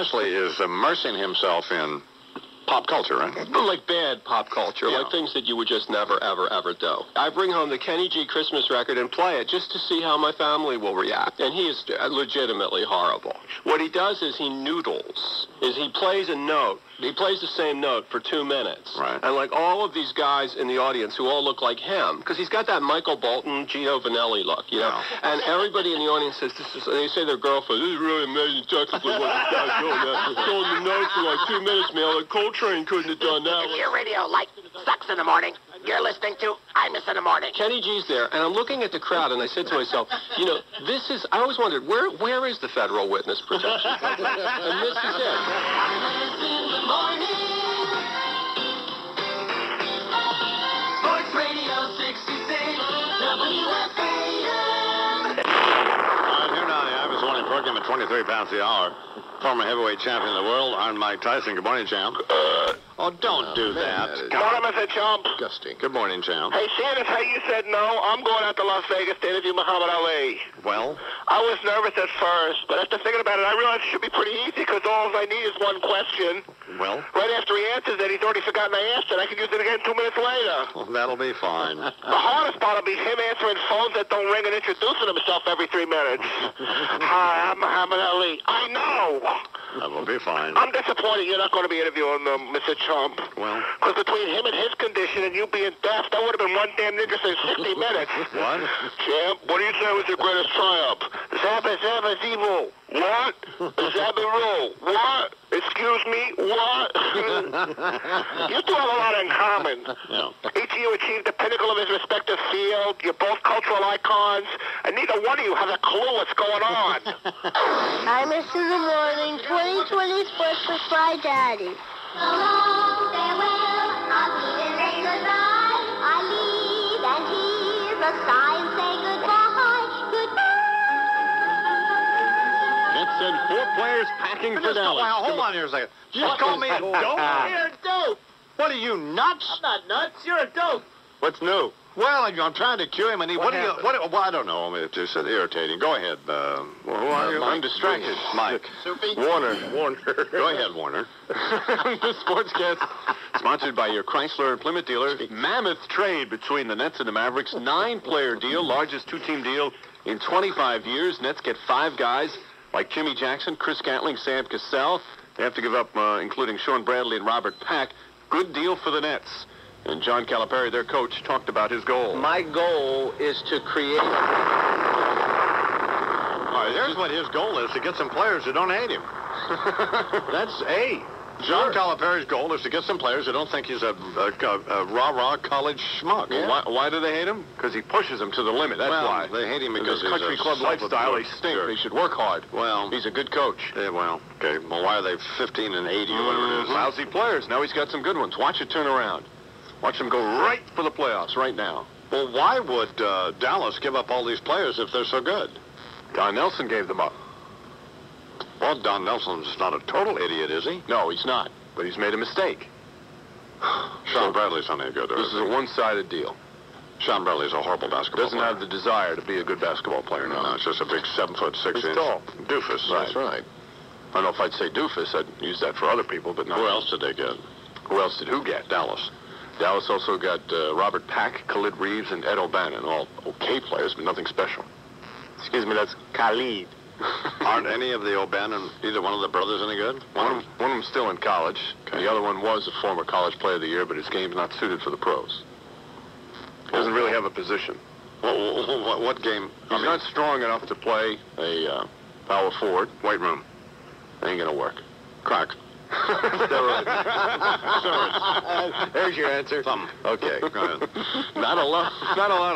essentially is immersing himself in pop culture, right? Like bad pop culture, like things that you would just never, ever, ever do. I bring home the Kenny G Christmas record and play it just to see how my family will react. And he is legitimately horrible. What he does is he noodles. He plays a note. He plays the same note for 2 minutes. Right. And like all of these guys in the audience who all look like him, because he's got that Michael Bolton, Gino Vanelli look, you know. And everybody in the audience says, they say their girlfriend, this is really amazing technically what this guy's doing. Told the note for like 2 minutes, man. Like Coltrane couldn't have done that. If your radio light sucks in the morning, you're listening to imus in the morning. Kenny G's there, and I'm looking at the crowd, and I said to myself, you know, this is, I always wondered, where is the federal witness protection? And this is it. Imus in the morning. Sports Radio 66, WFAM. All right, here now the imus190 program at 23 pounds the hour. Former heavyweight champion of the world, Iron Mike Tyson. Good morning, champ. Oh, don't do that. Come on, Mr. Chump. Disgusting. Good morning, champ. Hey, seeing as how you said no, I'm going out to Las Vegas to interview Muhammad Ali. Well? I was nervous at first, but after thinking about it, I realized it should be pretty easy because all I need is one question. Well? Right after he answers it, he's already forgotten I asked it. I can use it again 2 minutes later. Well, that'll be fine. The hardest part will be him answering phones that don't ring and introducing himself every 3 minutes. Hi, I'm Muhammad Ali. I know. That will be fine. I'm disappointed you're not going to be interviewing Mr. Trump. Well? Because between him and his condition and you being deaf, that would have been one damn nigga in 60 minutes. What? Champ, what do you say was your greatest triumph? Zabba evil. What? Zabba rule. What? Excuse me? What? You two have a lot in common. Yeah. Each of you achieved the pinnacle of his respective field. You're both cultural icons, and neither one of you has a clue what's going on. Imus in the morning, 2020 sports with my daddy. So long, farewell, I'll meet in late goodbye. I leave and hear the sign say goodbye, goodbye. Let's send 4 players packing for Dallas. Wow, hold on here a second. You just called me a dope? You're a dope. What are you, nuts? I'm not nuts. You're a dope. What's new? Well, I'm trying to cue him, and well, I don't know. I mean, it's just irritating. Go ahead. Who are you? I'm distracted. Mike. Warner. Go ahead, Warner. The Sportscast, sponsored by your Chrysler and Plymouth dealer. Mammoth trade between the Nets and the Mavericks. 9-player deal, largest 2-team deal in 25 years. Nets get 5 guys like Jimmy Jackson, Chris Gatling, Sam Cassell. They have to give up, including Sean Bradley and Robert Pack. Good deal for the Nets. And John Calipari, their coach, talked about his goal. My goal is to create... All right, there's what his goal is, to get some players who don't hate him. That's A. John Calipari's goal is to get some players who don't think he's a rah-rah college schmuck. Yeah. Why do they hate him? Because he pushes them to the limit. That's why. They hate him because his country club lifestyle, they stink. Sure. They should work hard. Well, he's a good coach. Yeah, well, okay. Well, why are they 15 and 80 or whatever it is? Lousy players. Now he's got some good ones. Watch it turn around. Watch them go right for the playoffs right now. Well, why would Dallas give up all these players if they're so good? Don Nelson gave them up. Well, Don Nelson's not a total idiot, is he? No, he's not. But he's made a mistake. Sean Bradley's not any good. This is a one-sided deal. Sean Bradley's a horrible basketball player. player. Doesn't have the desire to be a good basketball player. No, it's just a big 7'6" He's tall. doofus. That's right. I don't know if I'd say doofus. I'd use that for other people, but not. Who else did they get? Who else did who get? Dallas. Dallas also got Robert Pack, Khalid Reeves, and Ed O'Bannon. All okay players, but nothing special. Excuse me, that's Khalid. Aren't any of the O'Bannon, either one of the brothers, any good? One of them's still in college. Okay. The other one was a former college player of the year, but his game's not suited for the pros. He doesn't really have a position. What game? He's not strong enough to play a power forward. Weight room. Ain't gonna work. Crack. Steroids. There's your answer. Thumb. Okay. Go ahead. Not a lot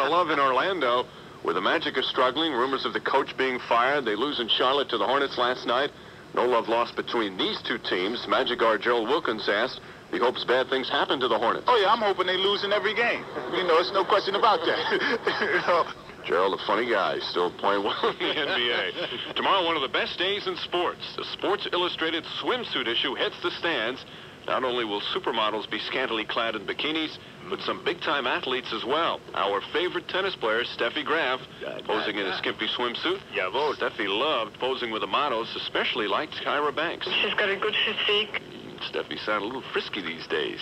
of love in Orlando, where the Magic are struggling. Rumors of the coach being fired. They lose in Charlotte to the Hornets last night. No love lost between these two teams. Magic guard Gerald Wilkins asked, he hopes bad things happen to the Hornets. Oh, yeah, I'm hoping they lose in every game. You know, there's no question about that. Gerald, a funny guy, still playing well in the NBA. Tomorrow, one of the best days in sports. The Sports Illustrated swimsuit issue hits the stands. Not only will supermodels be scantily clad in bikinis, but some big-time athletes as well. Our favorite tennis player, Steffi Graf, posing in a skimpy swimsuit. Jawohl. Steffi loved posing with the models, especially liked Kyra Banks. She's got a good physique. Steffi sound a little frisky these days.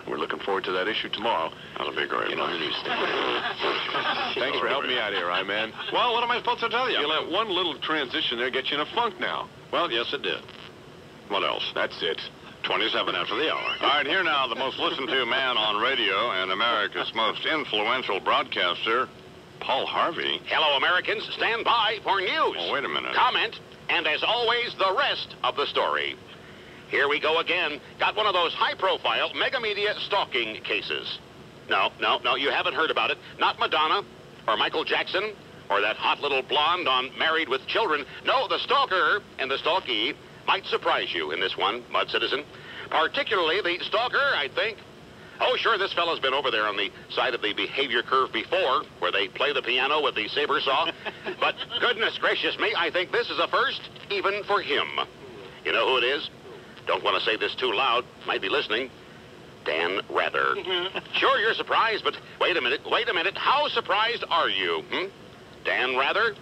We're looking forward to that issue tomorrow. That'll be great. On the newsstand. Thanks for helping me out here, man. Well, what am I supposed to tell you? You let one little transition there get you in a funk now. Well, yes, it did. What else? That's it. 27 after the hour. All right, here now, the most listened to man on radio and America's most influential broadcaster, Paul Harvey. Hello, Americans. Stand by for news. Oh, wait a minute. Comment, and as always, the rest of the story. Here we go again. Got one of those high-profile mega media stalking cases. No, you haven't heard about it. Not Madonna or Michael Jackson or that hot little blonde on Married with Children. No, the stalker and the stalkee might surprise you in this one, Mud Citizen. Particularly the stalker, I think. Oh, sure, this fellow's been over there on the side of the behavior curve before, where they play the piano with the saber saw. But goodness gracious me, I think this is a first, even for him. You know who it is? Don't want to say this too loud. Might be listening. Dan Rather. Sure, you're surprised, but wait a minute. How surprised are you? Dan Rather,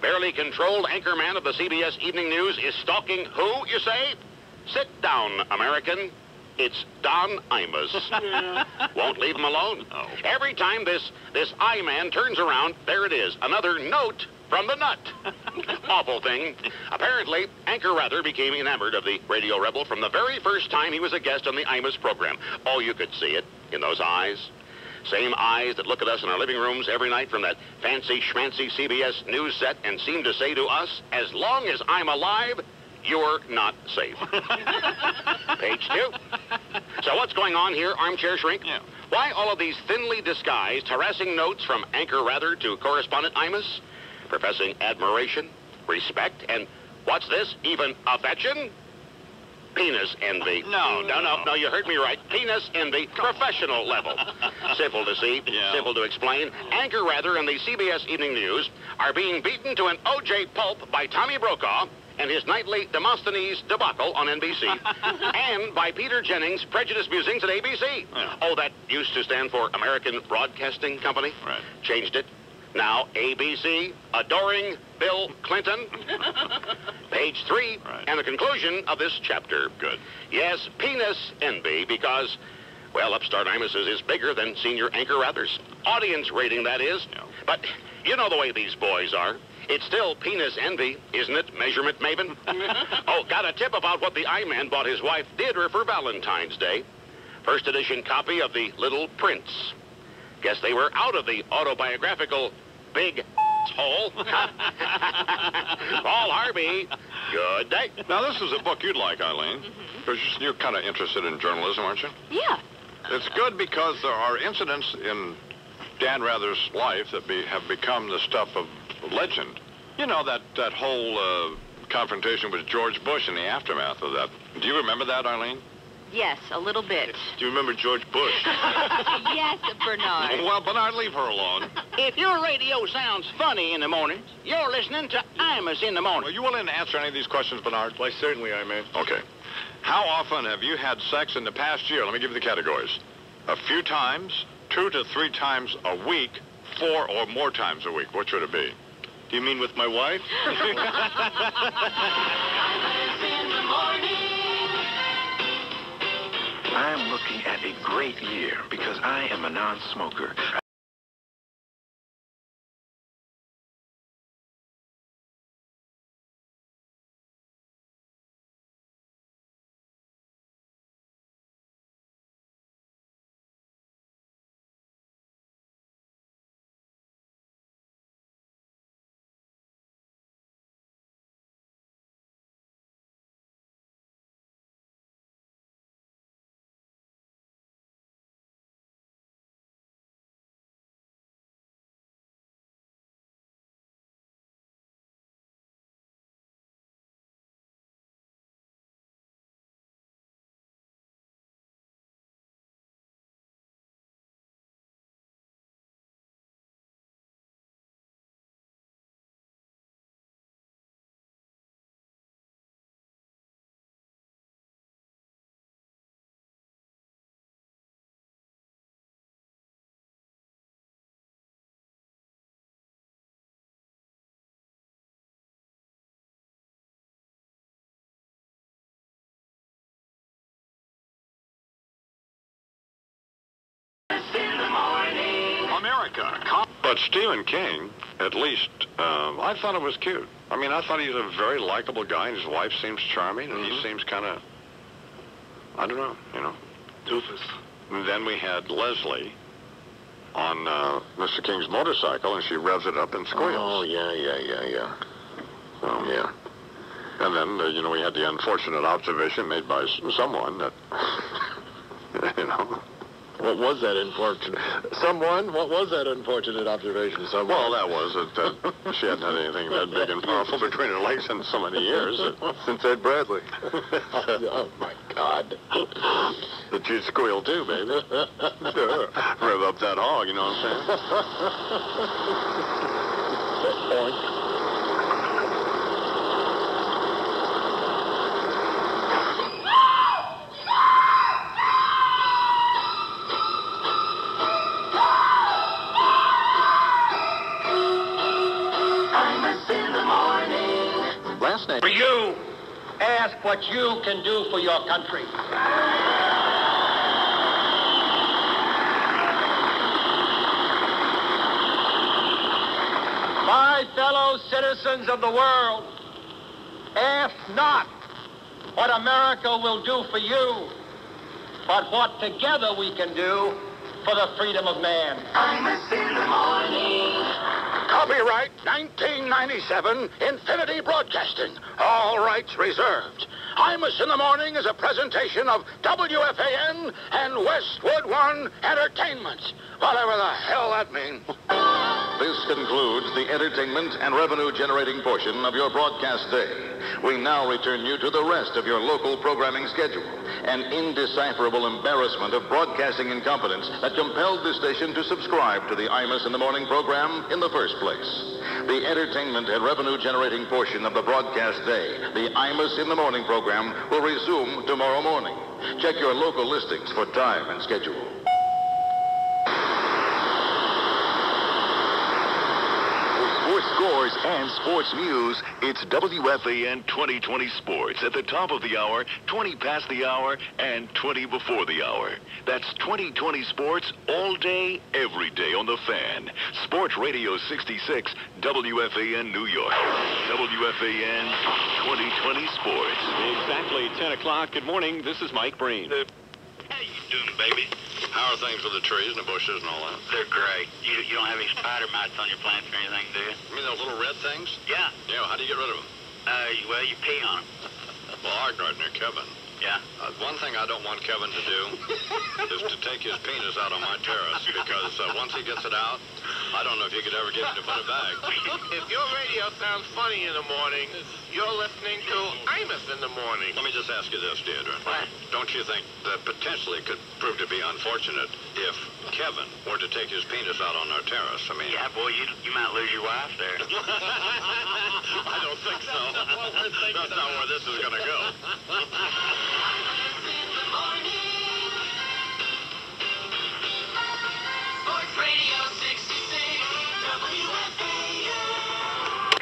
barely controlled anchorman of the CBS Evening News, is stalking who, you say? Sit down, American. It's Don Imus. Won't leave him alone. Oh. Every time this I-man turns around, there it is. Another note from the nut. Awful thing. Apparently, Anchor Rather became enamored of the radio rebel from the very first time he was a guest on the Imus program. Oh, you could see it in those eyes. Same eyes that look at us in our living rooms every night from that fancy schmancy CBS news set and seem to say to us, as long as I'm alive, you're not safe. Page 2. So what's going on here, armchair shrink? Yeah. Why all of these thinly disguised, harassing notes from Anchor Rather to correspondent Imus? Professing admiration, respect, and what's this, even affection? Penis envy. No, you heard me right. Penis envy, professional level. Simple to see, simple to explain. Anchor Rather and the CBS Evening News are being beaten to an O.J. pulp by Tommy Brokaw and his nightly Demosthenes debacle on NBC, and by Peter Jennings' prejudice musings at ABC. Yeah. Oh, that used to stand for American Broadcasting Company. Right. Changed it. Now ABC, adoring Bill Clinton. Page 3, Right. and the conclusion of this chapter. Good. Yes, penis envy, because, well, Upstart Imus's is bigger than Senior Anchor Rather's. Audience rating, that is. Yeah. But you know the way these boys are. It's still penis envy, isn't it, Measurement Maven? Oh, got a tip about what the I-Man bought his wife Deirdre for Valentine's Day. First edition copy of The Little Prince. Guess they were out of the autobiographical big hole. Paul Harvey, good day. Now, this is a book you'd like, Eileen. Because you're kind of interested in journalism, aren't you? Yeah. It's good because there are incidents in Dan Rather's life that have become the stuff of legend. You know, that whole confrontation with George Bush in the aftermath of that. Do you remember that, Eileen? Yes, a little bit. Do you remember George Bush? Yes, Bernard. Well, Bernard, leave her alone. If your radio sounds funny in the morning, you're listening to Imus in the Are morning. you willing to answer any of these questions, Bernard? Why, certainly, I may. Okay. How often have you had sex in the past year? Let me give you the categories. A few times, 2 to 3 times a week, 4 or more times a week. What should it be? Do you mean with my wife? I'm looking at a great year because I am a non-smoker. like a... But Stephen King, at least, I thought it was cute. I mean, I thought he's a very likable guy, and his wife seems charming, and he seems kind of, I don't know, you know. Doofus. And then we had Leslie on Mr. King's motorcycle, and she revs it up and squeals. Oh, yeah. So, yeah. And then, you know, we had the unfortunate observation made by someone that, you know. What was that unfortunate? Someone? What was that unfortunate observation? Someone? Well, that was that she hadn't had anything that big and powerful between her legs in so many years. Since Ed Bradley. Oh, my God. That you'd squeal too, baby. Rev up that hog, you know what I'm saying? Oink. For you, ask what you can do for your country. My fellow citizens of the world, ask not what America will do for you, but what together we can do for the freedom of man. Imus in the morning. Copyright 1997, Infinity Broadcasting. All rights reserved. Imus in the Morning is a presentation of WFAN and Westwood One Entertainment. Whatever the hell that means. This concludes the entertainment and revenue-generating portion of your broadcast day. We now return you to the rest of your local programming schedule. An indecipherable embarrassment of broadcasting incompetence that compelled the station to subscribe to the Imus in the Morning program in the first place. The entertainment and revenue-generating portion of the broadcast day, the Imus in the Morning program, will resume tomorrow morning. Check your local listings for time and schedule. Sports scores and sports news, it's WFAN 2020 Sports. At the top of the hour, 20 past the hour, and 20 before the hour. That's 2020 Sports all day, every day on the Fan. Sports Radio 66, WFAN New York. WFAN 2020 Sports. Exactly 10 o'clock. Good morning. This is Mike Breen. How you doing, baby? How are things with the trees and the bushes and all that? They're great. You don't have any spider mites on your plants or anything, do you? You mean those little red things? Yeah. Yeah, how do you get rid of them? Well, you pee on them. Well, our gardener, Kevin. Yeah. One thing I don't want Kevin to do is to take his penis out on my terrace, because once he gets it out, I don't know if you could ever get him to put it back. If your radio sounds funny in the morning, you're listening to Imus in the morning. Let me just ask you this, Deirdre. What? Don't you think that potentially could prove to be unfortunate if Kevin were to take his penis out on our terrace? I mean... Yeah, boy, you might lose your wife there. I don't think so. That's not where this is going to go.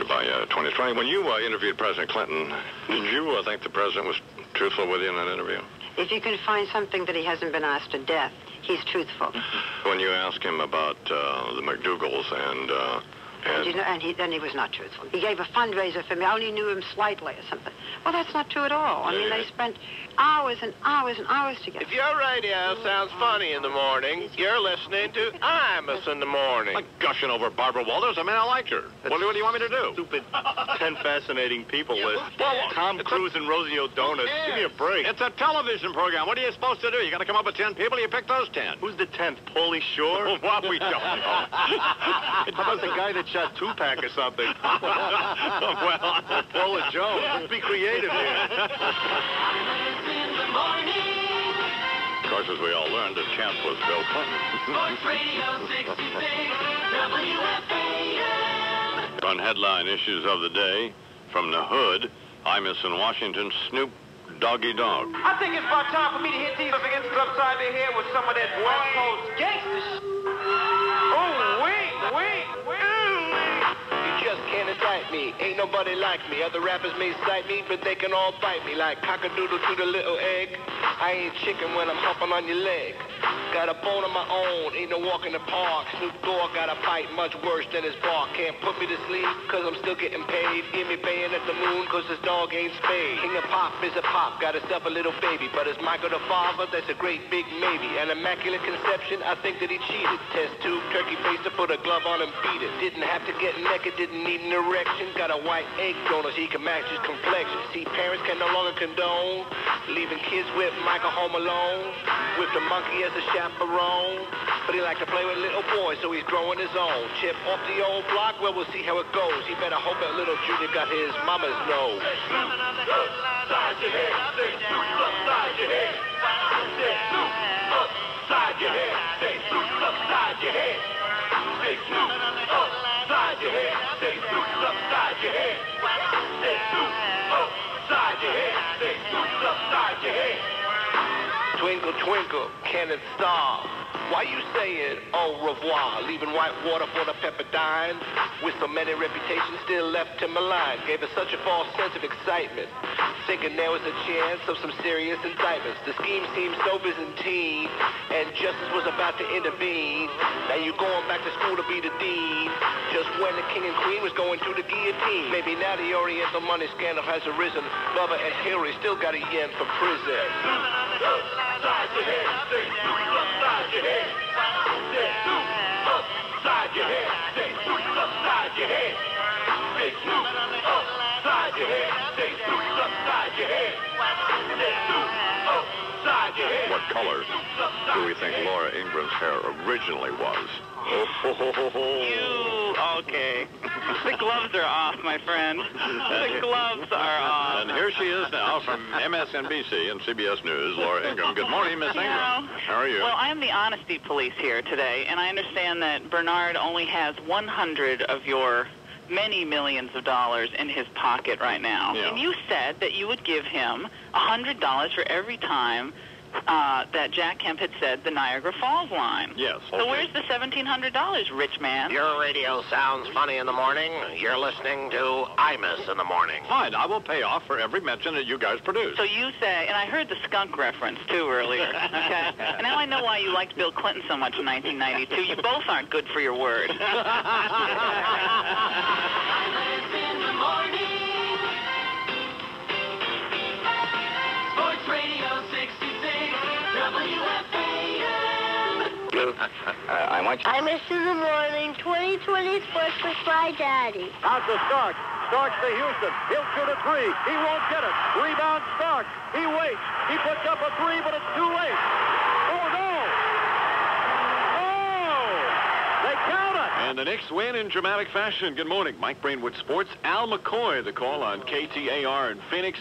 By 2020, when you interviewed President Clinton, did you think the president was truthful with you in that interview? If you can find something that he hasn't been asked to death, he's truthful. When you asked him about the McDougalls and then he was not truthful. He gave a fundraiser for me. I only knew him slightly or something. Well, that's not true at all. I mean, they spent hours and hours and hours together. If your radio sounds funny in the morning, you're listening to Imus in the morning. Like gushing over Barbara Walters. I mean, I liked her. What do you want me to do? Stupid 10 fascinating people list. Tom Cruise and Rosie O'Donnell. Give me a break. It's a television program. What are you supposed to do? You got to come up with 10 people. You pick those 10. Who's the 10th? Pauly Shore? Well, we don't know. How about the guy that shot Tupac or something? Well, Paula Jones. Let's be creative here. Of course, as we all learned, the champ was Bill Clinton. Sports Radio 66, WFAN. On headline issues of the day, from the hood, Imus in Washington, Snoop Doggy Dog. I think it's about time for me to hit these against upside their head with some of that West Coast gangster shit. You just can't indict me. Ain't nobody like me. Other rappers may cite me, but they can all bite me like cock-a-doodle to the little egg. I ain't chicken when I'm hopping on your leg. Got a bone of my own, ain't no walk in the park. Snoop Dogg got a bite much worse than his bark. Can't put me to sleep, cause I'm still getting paid. Give me baying at the moon, cause this dog ain't spayed. King of pop is a pop, got himself a little baby. But is Michael the father? That's a great big maybe. An immaculate conception, I think that he cheated. Test tube, turkey face to put a glove on and beat it. Didn't have to get naked, didn't need an erection. Got a white egg donor so he can match his complexion. See, parents can no longer condone leaving kids with Michael home alone. With the monkey as a chaperone. But he liked to play with little boys, so he's growing his own. Chip off the old block, well, we'll see how it goes. He better hope that little Junior got his mama's nose. Upside your head, say upside your head. Upside your head, say upside your head. Say upside your head, say upside your head. Say upside your head, say upside your head. Twinkle, twinkle, can it stop? Why you saying au revoir? Leaving white water for the Pepperdine? With so many reputations still left to malign. Gave us such a false sense of excitement. Thinking there was a chance of some serious indictments. The scheme seemed so Byzantine, and justice was about to intervene. Now you going back to school to be the dean. Just when the king and queen was going to the guillotine. Maybe now the Oriental money scandal has arisen. Bubba and Hillary still got a yen for prison. Upside your head, say upside your head. Say upside your head, say upside your head. Say upside your head, say upside your head. Say upside your head. What color do we think Laura Ingram's hair originally was? Okay. The gloves are off, my friend. The gloves are off. And here she is now from MSNBC and CBS News, Laura Ingram. Good morning, Miss Ingram. How are you? Well, I'm the honesty police here today, and I understand that Bernard only has 100 of your many millions of dollars in his pocket right now. Yeah. And you said that you would give him $100 for every time that Jack Kemp had said the Niagara Falls line. Yes. So Okay. where's the $1,700, rich man? Your radio sounds funny in the morning. You're listening to Imus in the morning. Fine, I will pay off for every mention that you guys produce. So you say, and I heard the skunk reference, too, earlier, okay? And now I know why you liked Bill Clinton so much in 1992. You both aren't good for your word. Imus in the morning. Sports Radio 66, WFAN. I miss in the morning, 2020 Sports with my daddy. Out to Starks. Starks to Houston. He'll shoot a three. He won't get it. Rebound Starks. He waits. He puts up a three, but it's too late. Oh, no. Oh! They count it. And the Knicks win in dramatic fashion. Good morning. Mike Brainwood Sports. Al McCoy, the call on KTAR in Phoenix.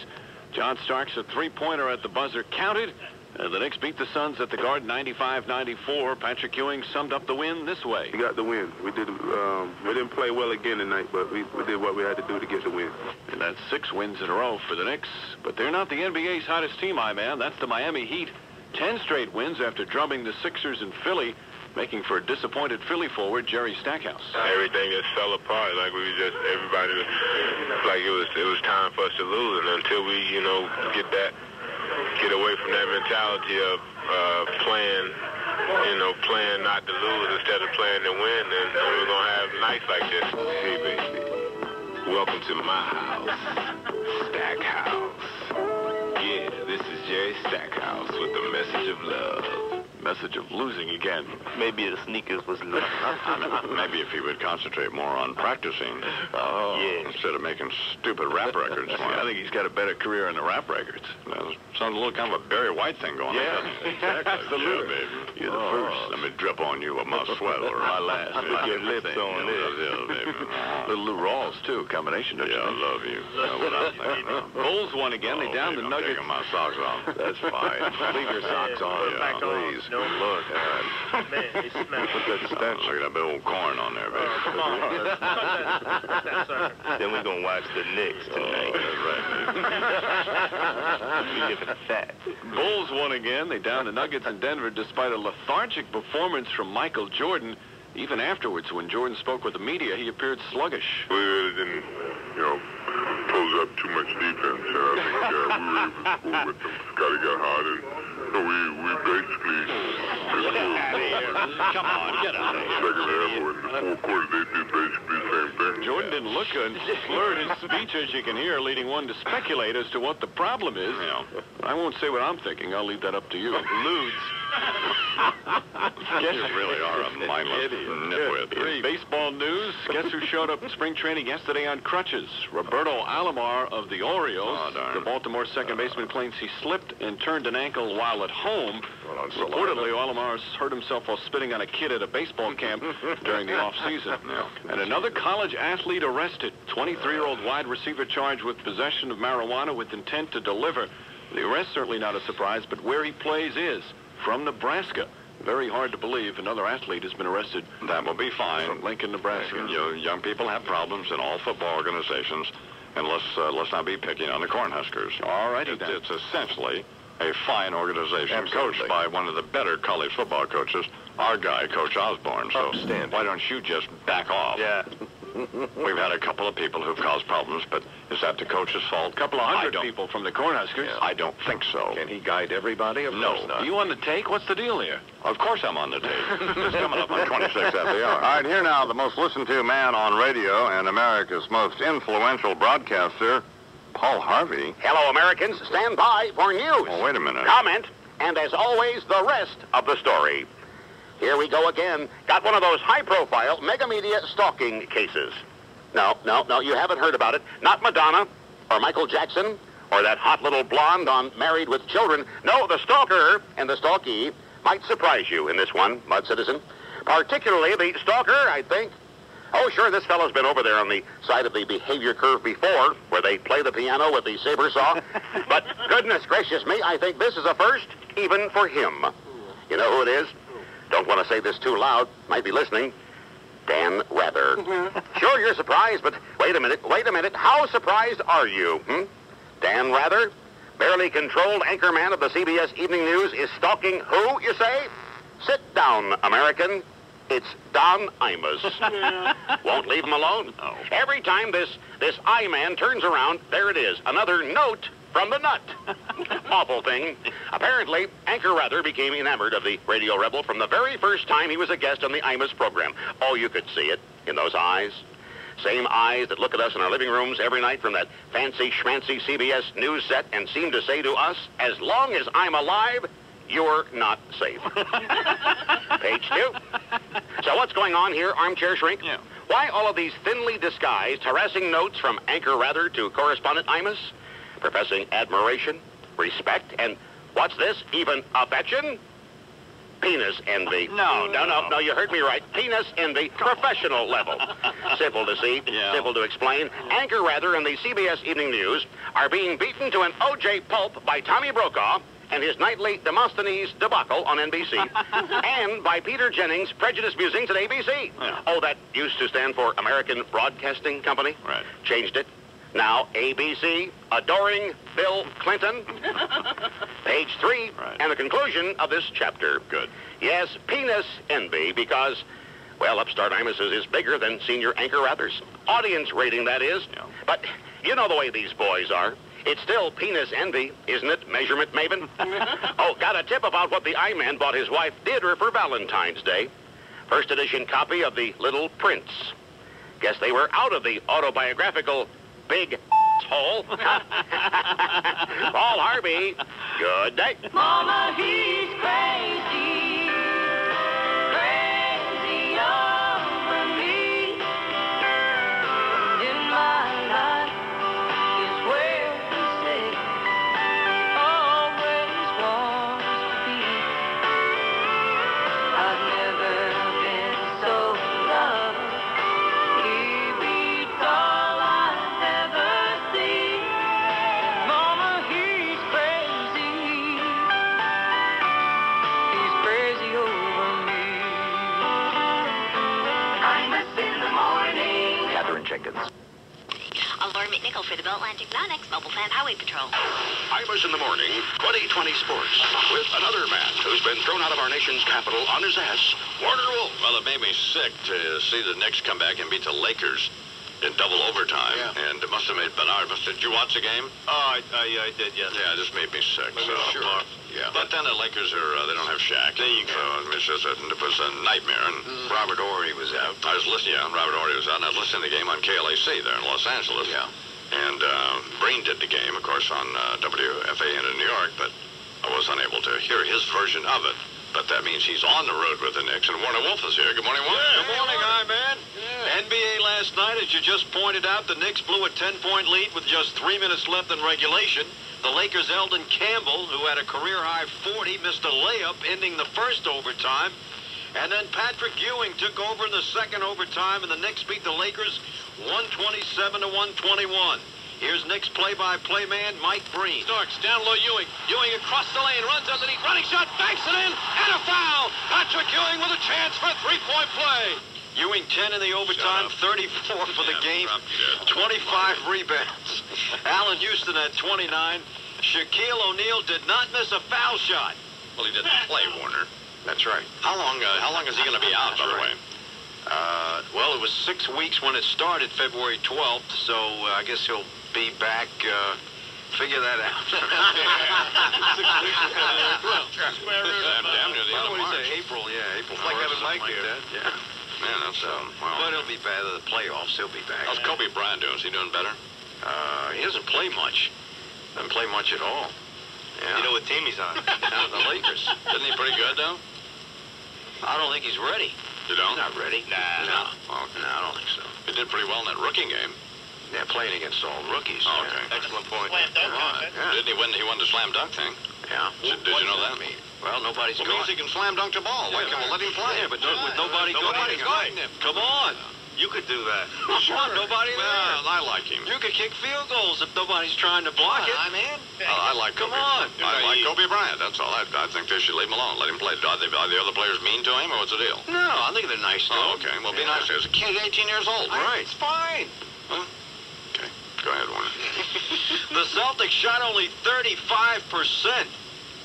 John Starks, a three-pointer at the buzzer, counted. The Knicks beat the Suns at the Garden 95-94. Patrick Ewing summed up the win this way. We got the win. We didn't play well again tonight, but we did what we had to do to get the win. And that's 6 wins in a row for the Knicks. But they're not the NBA's hottest team, my man. That's the Miami Heat. 10 straight wins after drubbing the Sixers in Philly, making for a disappointed Philly forward, Jerry Stackhouse. Everything just fell apart. Like everybody was, like it was time for us to lose. And until we, get away from that mentality of playing not to lose instead of playing to win, then we're going to have nights like this. Hey, baby. Welcome to my house, Stackhouse. Yeah, this is Jerry Stackhouse with a message of love. Message of losing again. Maybe the sneakers was loose. Maybe if he would concentrate more on practicing. Instead of making stupid rap records. I think he's got a better career in the rap records. Sounds a little kind of a Barry White thing going on. Exactly. Absolutely. Yeah, baby. You're the first. Let me drip on you a muswell. My last. Put your lips on this. Little Lou Rawls, too. Combination, don't you? I love you. Bulls won again. They down the Nuggets. I'm taking my socks off. That's fine. Leave your socks on, please. No, look. Man, they smell. Put that stench. Look at that big old corn on there, baby. Come on. Then we're going to watch the Knicks tonight. We give it fat. Bulls won again. They down the Nuggets in Denver despite a lethargic performance from Michael Jordan. Even afterwards, when Jordan spoke with the media, he appeared sluggish. We really didn't, close up too much defense. I think we were able to score with them. Scotty got hot, and so we basically Get out of here. Come on, get out of here. second half or in the fourth quarter, they did basically the same thing. Jordan didn't look good. Slurred his speech, as you can hear, leading one to speculate as to what the problem is. I won't say what I'm thinking. I'll leave that up to you. Ludes. You really are a mindless nitwit. In baseball news, guess who showed up in spring training yesterday on crutches? Roberto Alomar of the Orioles. The Baltimore second baseman claims he slipped and turned an ankle while at home. Reportedly, Alomar hurt himself while spitting on a kid at a baseball camp during the off-season. And another college athlete arrested. 23-year-old wide receiver charged with possession of marijuana with intent to deliver. The arrest certainly not a surprise, but where he plays is from Nebraska. Very hard to believe another athlete has been arrested. That will be fine. From Lincoln, Nebraska. Young people have problems in all football organizations, and let's not be picking on the Cornhuskers. All righty, It's essentially a fine organization coached by one of the better college football coaches, our guy, Coach Osborne. So why don't you just back off? Yeah. We've had a couple of people who've caused problems, but is that the coach's fault? A couple of hundred people from the Cornhuskers. I don't think so. Can he guide everybody? Of No. course not. Are you on the take? What's the deal here? Of course I'm on the tape. It's coming up on 26 at the hour. All right, here now, the most listened to man on radio and America's most influential broadcaster, Paul Harvey. Hello, Americans. Stand by for news. Oh, wait a minute. Comment, and as always, the rest of the story. Here we go again. Got one of those high-profile mega media stalking cases. No, you haven't heard about it. Not Madonna or Michael Jackson or that hot little blonde on Married with Children. No, the stalker and the stalkee might surprise you in this one, Mud Citizen. Particularly the stalker, I think. Oh, sure, this fellow's been over there on the side of the behavior curve before, where they play the piano with the saber saw. But goodness gracious me, I think this is a first, even for him. You know who it is? Don't want to say this too loud. Might be listening. Dan Rather. Sure, you're surprised, but wait a minute. How surprised are you? Dan Rather, barely controlled anchorman of the CBS Evening News, is stalking who, you say? Sit down, American. It's Don Imus. Won't leave him alone. No. Every time this I-man turns around, there it is. Another note from the nut. Awful thing. Apparently, Anchor Rather became enamored of the radio rebel from the very first time he was a guest on the Imus program. Oh, you could see it in those eyes. Same eyes that look at us in our living rooms every night from that fancy schmancy CBS news set and seem to say to us, as long as I'm alive, you're not safe. Page 2. So what's going on here, armchair shrink? Yeah. Why all of these thinly disguised, harassing notes from Anchor Rather to correspondent Imus? Professing admiration, respect, and what's this? Even affection? Penis envy. No, you heard me right. Penis envy, professional level. Simple to see, simple to explain. Anchor Rather and the CBS Evening News are being beaten to an O.J. pulp by Tommy Brokaw and his nightly Demosthenes debacle on NBC, and by Peter Jennings' prejudice musings at ABC. Yeah. Oh, that used to stand for American Broadcasting Company. Right. Changed it. Now ABC, adoring Bill Clinton. Page 3, and the conclusion of this chapter. Good. Yes, penis envy, because, well, upstart Imus's is bigger than senior Anchor Rather's. Audience rating, that is. Yeah. But you know the way these boys are. It's still penis envy, isn't it, measurement maven? Oh, got a tip about what the I-Man bought his wife Deirdre for Valentine's Day. First edition copy of The Little Prince. Guess they were out of the autobiographical big hole. Paul Harvey, good day. Mama, he's crazy. Crazy over me. In my life is where he said always wants to be. I've never been so loved. He beats all I've ever seen. Mama, he's crazy. He's crazy over me. Imus in the morning. Catherine Jenkins. I'm Lauren McNichol for the Bell Atlantic Non-X Mobile Plant Highway Patrol. Imus in the morning, 2020 sports, with another man who's been thrown out of our nation's capital on his ass, Warner Wolf. Well, it made me sick to see the Knicks come back and beat the Lakers. in double overtime, and it must have made Bernard. Did you watch the game? Oh, I did, yes. Yeah, it just made me sick. So Sure. Yeah. But then the Lakers they don't have Shaq. There you go. So it was a nightmare. And Robert Horry was out. I was listening. Yeah, Robert Horry was out, and I was listening to the game on KLAC there in Los Angeles. Yeah. And Breen did the game, of course, on WFAN in New York, but I was unable to hear his version of it. But that means he's on the road with the Knicks. And Warner Wolf is here. Good morning, Warner. Good morning, Hi-Man. NBA last night, as you just pointed out, the Knicks blew a 10-point lead with just 3 minutes left in regulation. The Lakers' Eldon Campbell, who had a career-high 40, missed a layup, ending the first overtime. And then Patrick Ewing took over in the second overtime, and the Knicks beat the Lakers 127-121. Here's Knicks play-by-play man, Mike Breen. Starks down low Ewing. Ewing across the lane, runs underneath, running shot, banks it in, and a foul! Patrick Ewing with a chance for a three-point play. Ewing 10 in the overtime, 34 for the game, 25 rebounds. Allen Houston had 29. Shaquille O'Neal did not miss a foul shot. Well, he didn't play, Warner. That's right. How long is he going to be out, by the way? Well, it was 6 weeks when it started, February 12th, so I guess he'll be back. Figure that out. Damn near the end of March. April, April. Like having Mike here. Yeah. Man, that's But he'll be back to the playoffs. He'll be back. How's Kobe Bryant doing? Is he doing better? He doesn't play much. Doesn't play much at all. Yeah. You know what team he's on? The Lakers. Isn't he pretty good, though? I don't think he's ready. You don't? He's not ready. No. Okay. No, I don't think so. He did pretty well in that rookie game. Yeah, playing against all rookies. Oh, okay. Excellent point. Didn't he win? He won the slam dunk thing. Yeah. Did you know that? Well, nobody's Well, means he can slam dunk the ball. Let him play. Yeah, but with nobody guarding him. Come on. You could do that. Come on, nobody there. I like him. You could kick field goals if nobody's trying to block it. I like Kobe. Come on. I like Kobe Bryant. That's all. I think they should leave him alone. Let him play. Are the other players mean to him, or what's the deal? No, I think they're nice to him. Oh, okay. Well, be nice to him. He's a kid, 18 years old. Right. It's fine. Huh? Okay. Go ahead, Warner. The Celtics shot only 35%.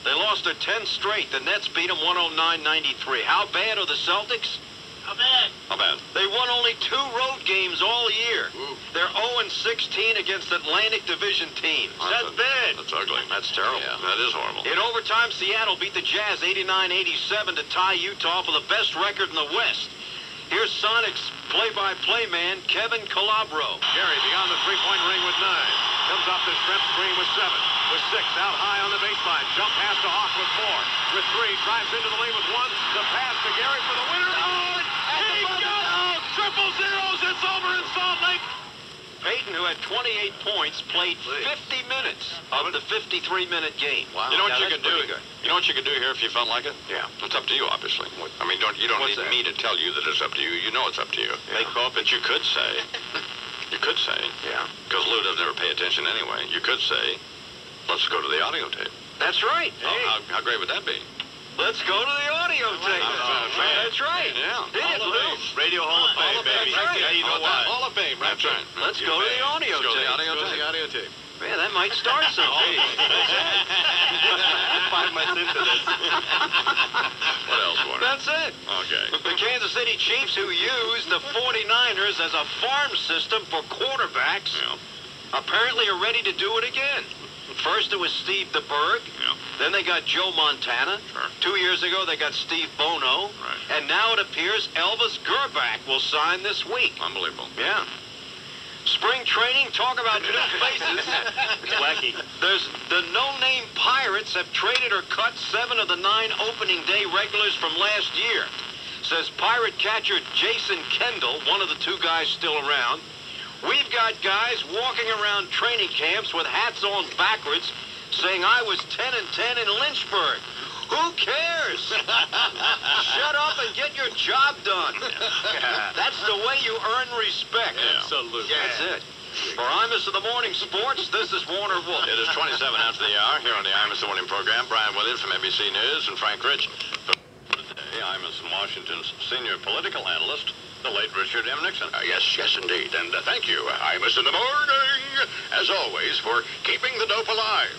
They lost their 10 straight. The Nets beat them 109-93. How bad are the Celtics? How bad? How bad? They won only 2 road games all year. Ooh. They're 0-16 against Atlantic Division teams. That's bad. That's ugly. That's terrible. Yeah, that is horrible. In overtime, Seattle beat the Jazz 89-87 to tie Utah for the best record in the West. Here's Sonic's play-by-play man, Kevin Calabro. Gary beyond the three-point ring with 9. Comes off the shrimp screen with 7. With 6 out high on the baseline. Jump pass to Hawk with 4. With 3, drives into the lane with 1. The pass to Gary for the winner. Oh, he got out! Triple zeros. It's over in Salt Lake. Peyton, who had 28 points, played 50 minutes of the 53-minute game. Wow. You know what you that's can do? pretty good. You know what you can do here if you felt like it? Yeah. It's up to you, obviously. I mean, you don't What's need that? me to tell you that it's up to you. You know it's up to you. Yeah. But you could say, Yeah. because Lou doesn't ever pay attention anyway, you could say, let's go to the audio tape. That's right. Hey, How great would that be? let's go to the audio tape. That's right. Yeah. Hit it, Lou. Radio Hall of Fame, baby. That's right. Yeah, you know why. Hall of Fame. That's right. Let's go to the audio Let's go to the tape. audio tape. audio tape. Man, that might start something. Find my into this. What else, Warner? That's it. Okay. The Kansas City Chiefs, who use the 49ers as a farm system for quarterbacks, apparently are ready to do it again. First, it was Steve DeBerg. Yeah. Then they got Joe Montana. Sure. 2 years ago, they got Steve Bono. Right. And now it appears Elvis Gerbach will sign this week. Unbelievable. Yeah. Spring training, talk about new faces. It's wacky. There's the no-name Pirates have traded or cut 7 of the 9 opening day regulars from last year. Says Pirate catcher Jason Kendall, one of the 2 guys still around. We've got guys walking around training camps with hats on backwards saying I was 10-10 in Lynchburg. Who cares? Shut up and get your job done. That's the way you earn respect. Absolutely. That's it. For Imus of the Morning Sports, this is Warner Wolf. It is 27 after the hour here on the Imus of the Morning program. Brian Williams from ABC News and Frank Rich from today. Imus in Washington's senior political analyst, the late Richard M. Nixon. Yes, indeed. And thank you. Imus in the morning. as always, for keeping the dope alive.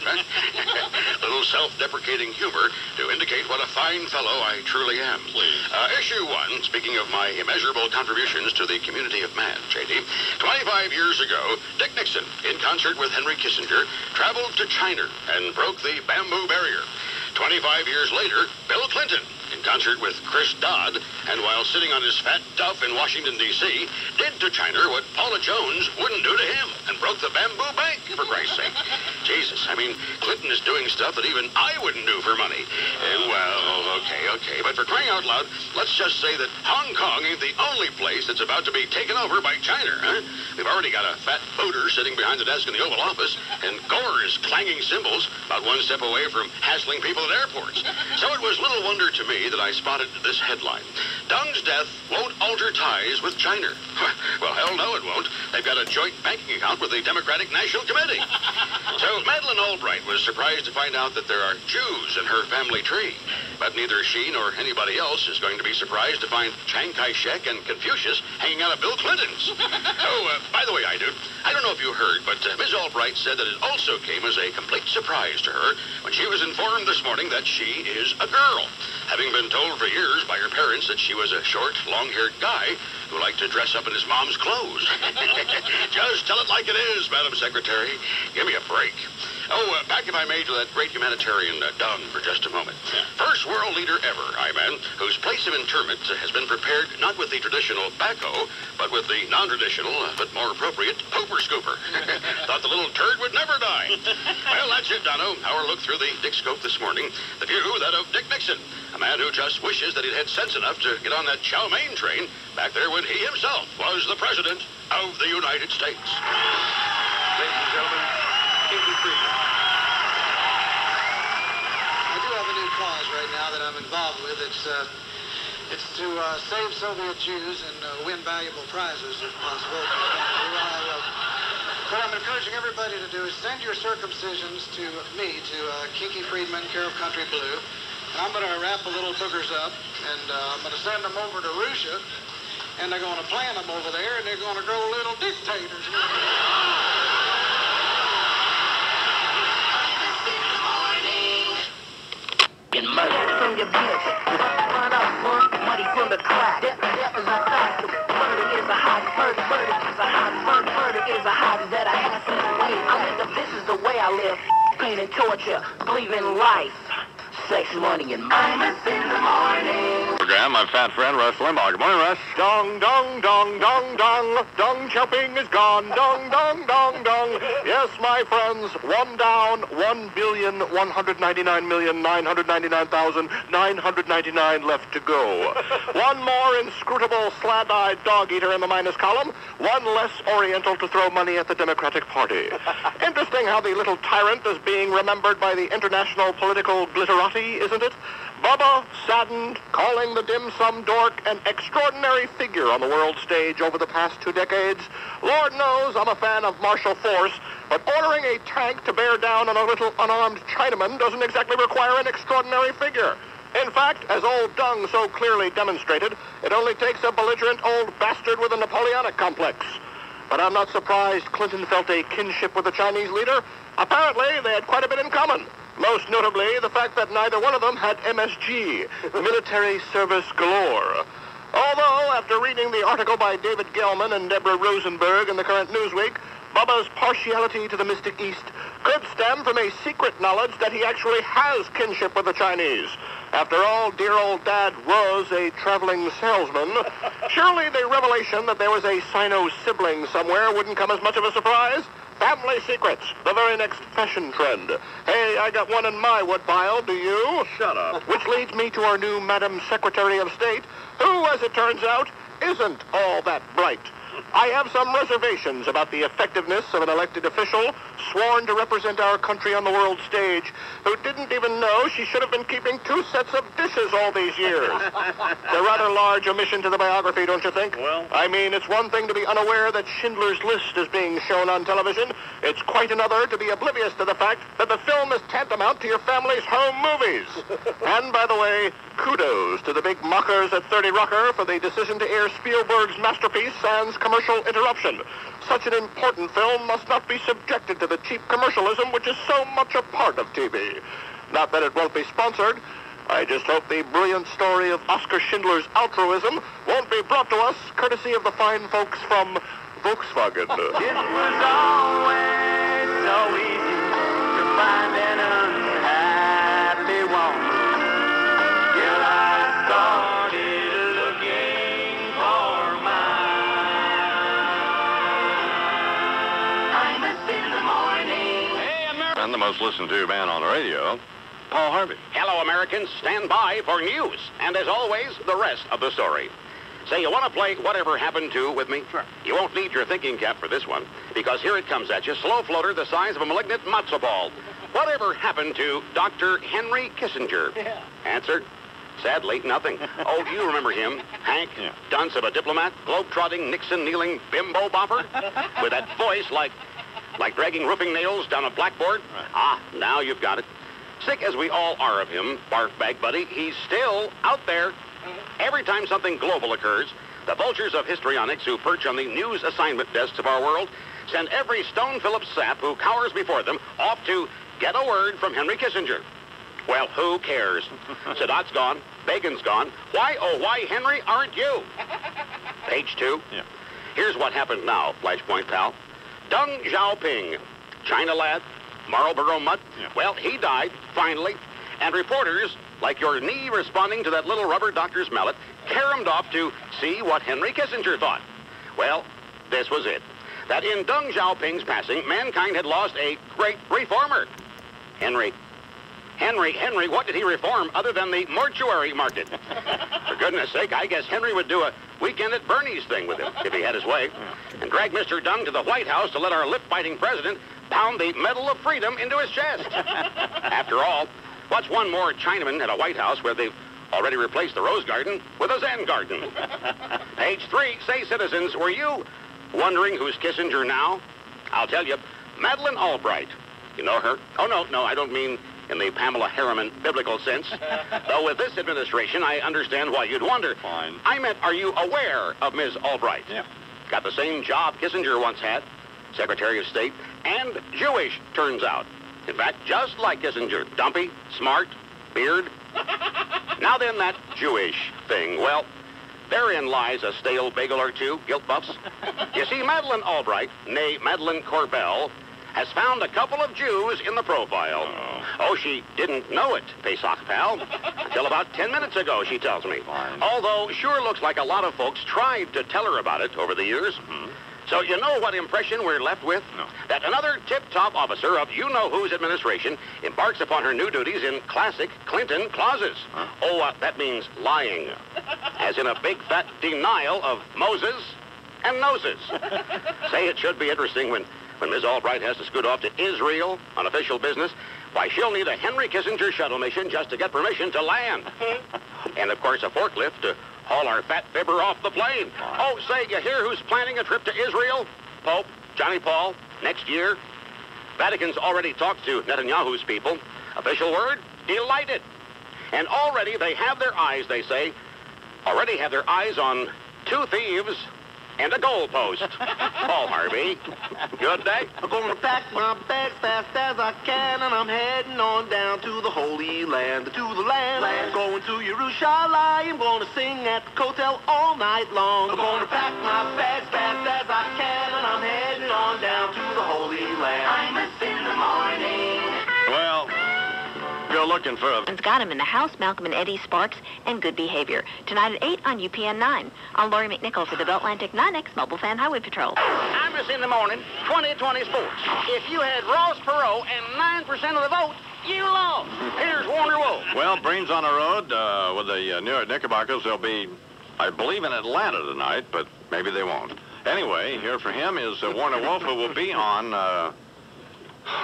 Little self-deprecating humor to indicate what a fine fellow I truly am. Issue 1, speaking of my immeasurable contributions to the community of man, J.D. 25 years ago, Dick Nixon, in concert with Henry Kissinger, traveled to China and broke the bamboo barrier. 25 years later, Bill Clinton, in concert with Chris Dodd, and while sitting on his fat duff in Washington, D.C., did to China what Paula Jones wouldn't do to him and broke the bamboo bank, for Christ's sake. Jesus, I mean, Clinton is doing stuff that even I wouldn't do for money. Okay. But for crying out loud, let's just say that Hong Kong ain't the only place that's about to be taken over by China, huh? We've already got a fat voter sitting behind the desk in the Oval Office, and Gore is clanging cymbals about one step away from hassling people at airports. So it was little wonder to me that I spotted this headline. Deng's death won't alter ties with China. Well, hell no it won't. They've got a joint banking account with the Democratic National Committee. So Madeleine Albright was surprised to find out that there are Jews in her family tree. But neither she nor anybody else is going to be surprised to find Chiang Kai-shek and Confucius hanging out of Bill Clinton's. By the way, I don't know if you heard, but Ms. Albright said that it also came as a complete surprise to her when she was informed this morning that she is a girl, having been told for years by her parents that she was a short, long-haired guy who liked to dress up in his mom's clothes. Just tell it like it is, Madam Secretary. Give me a break. Back, if I may, to that great humanitarian Deng for just a moment. First world leader ever, I-man, whose place of interment has been prepared not with the traditional backhoe, but with the non-traditional, but more appropriate, pooper scooper. Thought the little turd would never die. Well, that's it, Dono. Our look through the Dick Scope this morning. The view, that of Dick Nixon, a man who just wishes that he'd had sense enough to get on that chow mein train back there when he himself was the President of the United States. Ladies and gentlemen, Kinky Friedman. I do have a new cause right now that I'm involved with. It's to save Soviet Jews and win valuable prizes, if possible. What I'm encouraging everybody to do is send your circumcisions to me, to Kinky Friedman, care of Country Blue. And I'm going to wrap the little boogers up, and I'm going to send them over to Russia, and they're going to plant them over there, and they're going to grow little dictators. Get money from your bitch. Run up, money from the crack. Death is a fact. Murder is a hot murder. Murder is a hot murder. Murder is a hobby that I have since the way I live. This is the way I live. Pain and torture. Believe in life. Sex, money, and imus in the morning. Program, my fat friend Russ Limbaugh. Good morning, Russ. Dong, dong, dong, dong, dong. Dong chopping is gone. Dong, dong, dong, dong. Yes, my friends, one down, 1,199,999,999 left to go. One more inscrutable, slant-eyed dog-eater in the minus column. One less Oriental to throw money at the Democratic Party. Interesting how the little tyrant is being remembered by the international political glitterati, isn't it? Bubba, saddened, calling the dim-sum dork an extraordinary figure on the world stage over the past 2 decades. Lord knows I'm a fan of martial force, but ordering a tank to bear down on a little unarmed Chinaman doesn't exactly require an extraordinary figure. In fact, as old Deng so clearly demonstrated, it only takes a belligerent old bastard with a Napoleonic complex. But I'm not surprised Clinton felt a kinship with the Chinese leader. Apparently, they had quite a bit in common. Most notably, the fact that neither one of them had MSG, military service galore. Although, after reading the article by David Gelman and Deborah Rosenberg in the current Newsweek, Bubba's partiality to the Mystic East could stem from a secret knowledge that he actually has kinship with the Chinese. After all, dear old Dad was a traveling salesman. Surely the revelation that there was a Sino-sibling somewhere wouldn't come as much of a surprise. Family secrets, the very next fashion trend. Hey, I got one in my woodpile, do you? Shut up. Which leads me to our new Madam Secretary of State, who, as it turns out, isn't all that bright. I have some reservations about the effectiveness of an elected official sworn to represent our country on the world stage who didn't even know she should have been keeping 2 sets of dishes all these years. A rather large omission to the biography, don't you think? Well, I mean, it's one thing to be unaware that Schindler's List is being shown on television. It's quite another to be oblivious to the fact that the film is tantamount to your family's home movies. And, by the way, kudos to the big mockers at 30 Rocker for the decision to air Spielberg's masterpiece sans commercial interruption. Such an important film must not be subjected to the cheap commercialism which is so much a part of TV. Not that it won't be sponsored. I just hope the brilliant story of Oskar Schindler's altruism won't be brought to us courtesy of the fine folks from Volkswagen. It was always so easy to find an unhappy woman. Till I started looking for mine. Imus in the morning. Hey, America. And the most listened to man on the radio, Paul Harvey. Hello, Americans. Stand by for news. And as always, the rest of the story. Say, you want to play Whatever Happened To with me? Sure. You won't need your thinking cap for this one, because here it comes at you, slow floater the size of a malignant matzo ball. Whatever happened to Dr. Henry Kissinger? Yeah. Answer, sadly, nothing. Oh, do you remember him? Hank, Yeah. dunce of a diplomat, globe-trotting, Nixon-kneeling bimbo bopper? With that voice like dragging roofing nails down a blackboard? Right. Ah, now you've got it. Sick as we all are of him, barf bag buddy, he's still out there. Every time something global occurs, the vultures of histrionics who perch on the news assignment desks of our world send every Stone Phillips sap who cowers before them off to get a word from Henry Kissinger. Well, who cares? Sadat's gone. Reagan's gone. Why, oh, why, Henry, aren't you? Page 2. Yeah. Here's what happened now, Flashpoint pal. Deng Xiaoping, China lad, Marlboro mutt. Yeah. Well, he died, finally. And reporters, like your knee responding to that little rubber doctor's mallet, caromed off to see what Henry Kissinger thought. Well, this was it. That in Deng Xiaoping's passing, mankind had lost a great reformer. Henry, what did he reform other than the mortuary market? For goodness sake, I guess Henry would do a weekend at Bernie's thing with him, if he had his way, and drag Mr. Deng to the White House to let our lip-biting president pound the Medal of Freedom into his chest. After all, what's one more Chinaman at a White House where they've already replaced the Rose Garden with a Zen Garden? Page 3, say, citizens, were you wondering who's Kissinger now? I'll tell you, Madeleine Albright. You know her? Oh, no, I don't mean in the Pamela Harriman biblical sense. Though with this administration, I understand why you'd wonder. Fine. I meant, are you aware of Ms. Albright? Yeah. Got the same job Kissinger once had, Secretary of State, and Jewish, turns out. In fact, just like Kissinger, dumpy, smart, beard. Now then, that Jewish thing, well, therein lies a stale bagel or two, guilt buffs. You see, Madeleine Albright, née Madeleine Corbell, has found a couple of Jews in the profile. Oh, she didn't know it, Pesach pal, until about 10 minutes ago, she tells me. Fine. Although, sure looks like a lot of folks tried to tell her about it over the years. Mm-hmm. So you know what impression we're left with? No. That another tip-top officer of you-know-whose administration embarks upon her new duties in classic Clinton clauses. Huh? Oh, that means lying. As in a big fat denial of Moses and noses. Say, it should be interesting when Ms. Albright has to scoot off to Israel on official business. Why, she'll need a Henry Kissinger shuttle mission just to get permission to land. And, of course, a forklift to haul our fat fibber off the plane. Oh, say, you hear who's planning a trip to Israel? Pope, Johnny Paul, next year. Vatican's already talked to Netanyahu's people. Official word, delighted. And already they have their eyes, they say, on 2 thieves and a goalpost. Paul Harvey, good day. I'm gonna pack my bags fast as I can, and I'm heading on down to the Holy Land, to the land. Going to Jerusalem, I'm gonna sing at the hotel all night long. I'm gonna pack my bags fast as I can, and I'm heading on down to the Holy Land. Imus in the morning. Well, you're looking for a... It's got him in the house, Malcolm and Eddie Sparks, and Good Behavior. Tonight at 8 on UPN 9. I'm Lori McNichol for the Beltlantic 9X Mobile Fan Highway Patrol. Imus in the morning, 2020 sports. If you had Ross Perot and 9% of the vote, you lost. Here's Warner Wolf. Well, Brains on the road with the New York Knickerbockers. They'll be, I believe, in Atlanta tonight, but maybe they won't. Anyway, here for him is Warner Wolf, who will be on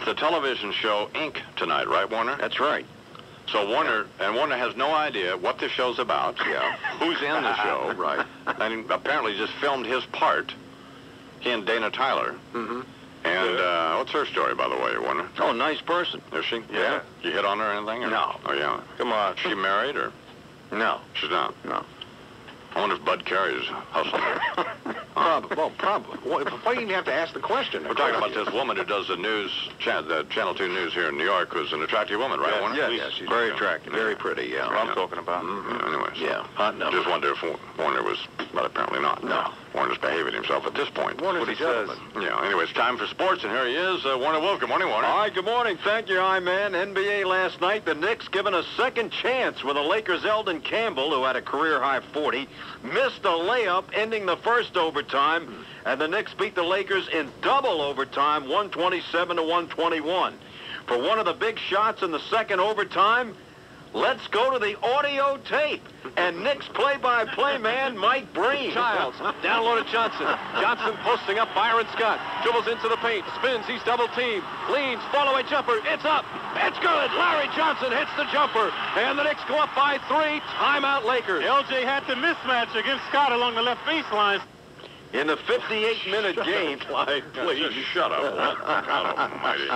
the television show Inc. tonight, right, Warner? That's right. So Warner has no idea what the show's about. Yeah. Who's in the show. Right. And apparently just filmed his part. He and Dana Tyler. Mm-hmm. And what's her story, by the way, Warner? Oh, nice person. Is she? Yeah. You hit on her or anything? Or? No. Oh, yeah. Come on. Is she married or? No. She's not? No. I wonder if Bud Carey's hustling her. Probably. Well, probably. Why do you even have to ask the question? We're talking about this woman who does the news, the Channel 2 News here in New York, who's an attractive woman, right, Warner? Yeah, she's very attractive. Very pretty, yeah. What I'm talking about. Anyways. Yeah, hot number. Just wonder if Warner was, but apparently not. No. Warner's behaving himself at this point. Warner's what he a says. Yeah, anyway, it's time for sports, and here he is, Warner Wolf. Good morning, Warner. All right, good morning. Thank you, I-Man. NBA last night, the Knicks given a second chance with the Lakers' Eldon Campbell, who had a career-high 40, missed a layup ending the first overtime, and the Knicks beat the Lakers in double overtime, 127-121. For one of the big shots in the second overtime, let's go to the audio tape. And Knicks play-by-play man, Mike Breen. Childs, downloaded Johnson. Johnson posting up Byron Scott. Dribbles into the paint, spins, he's double-teamed. Leans, fall-away jumper, it's up. It's good. Larry Johnson hits the jumper. And the Knicks go up by 3. Timeout Lakers. LJ had the mismatch against Scott along the left baseline. In the 58-minute game, please shut up. God almighty.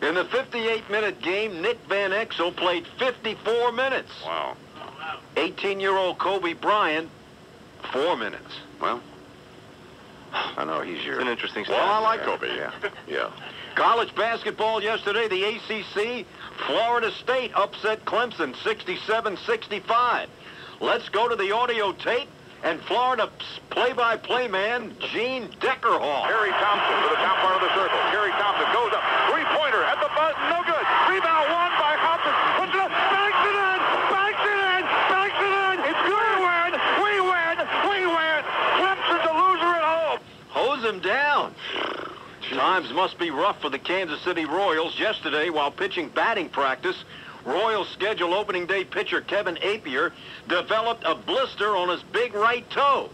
In the 58-minute game, Nick Van Exel played 54 minutes. Wow. 18-year-old Kobe Bryant, 4 minutes. Well, I know he's your. it's an interesting stat. Well, I like Kobe. Yeah. College basketball yesterday, the ACC, Florida State upset Clemson 67-65. Let's go to the audio tape. And Florida play-by-play man, Gene Deckerhall. Kerry Thompson to the top part of the circle. Kerry Thompson goes up. Three-pointer at the buzz. No good. Rebound won by Thompson. Puts it up. Banks it in. Banks it in. Banks it in. It's good. We win. We win. We win. Clemson's a loser at home. Hose him down. Times must be rough for the Kansas City Royals. Yesterday, while pitching batting practice, Royals schedule opening day pitcher Kevin Appier developed a blister on his big right toe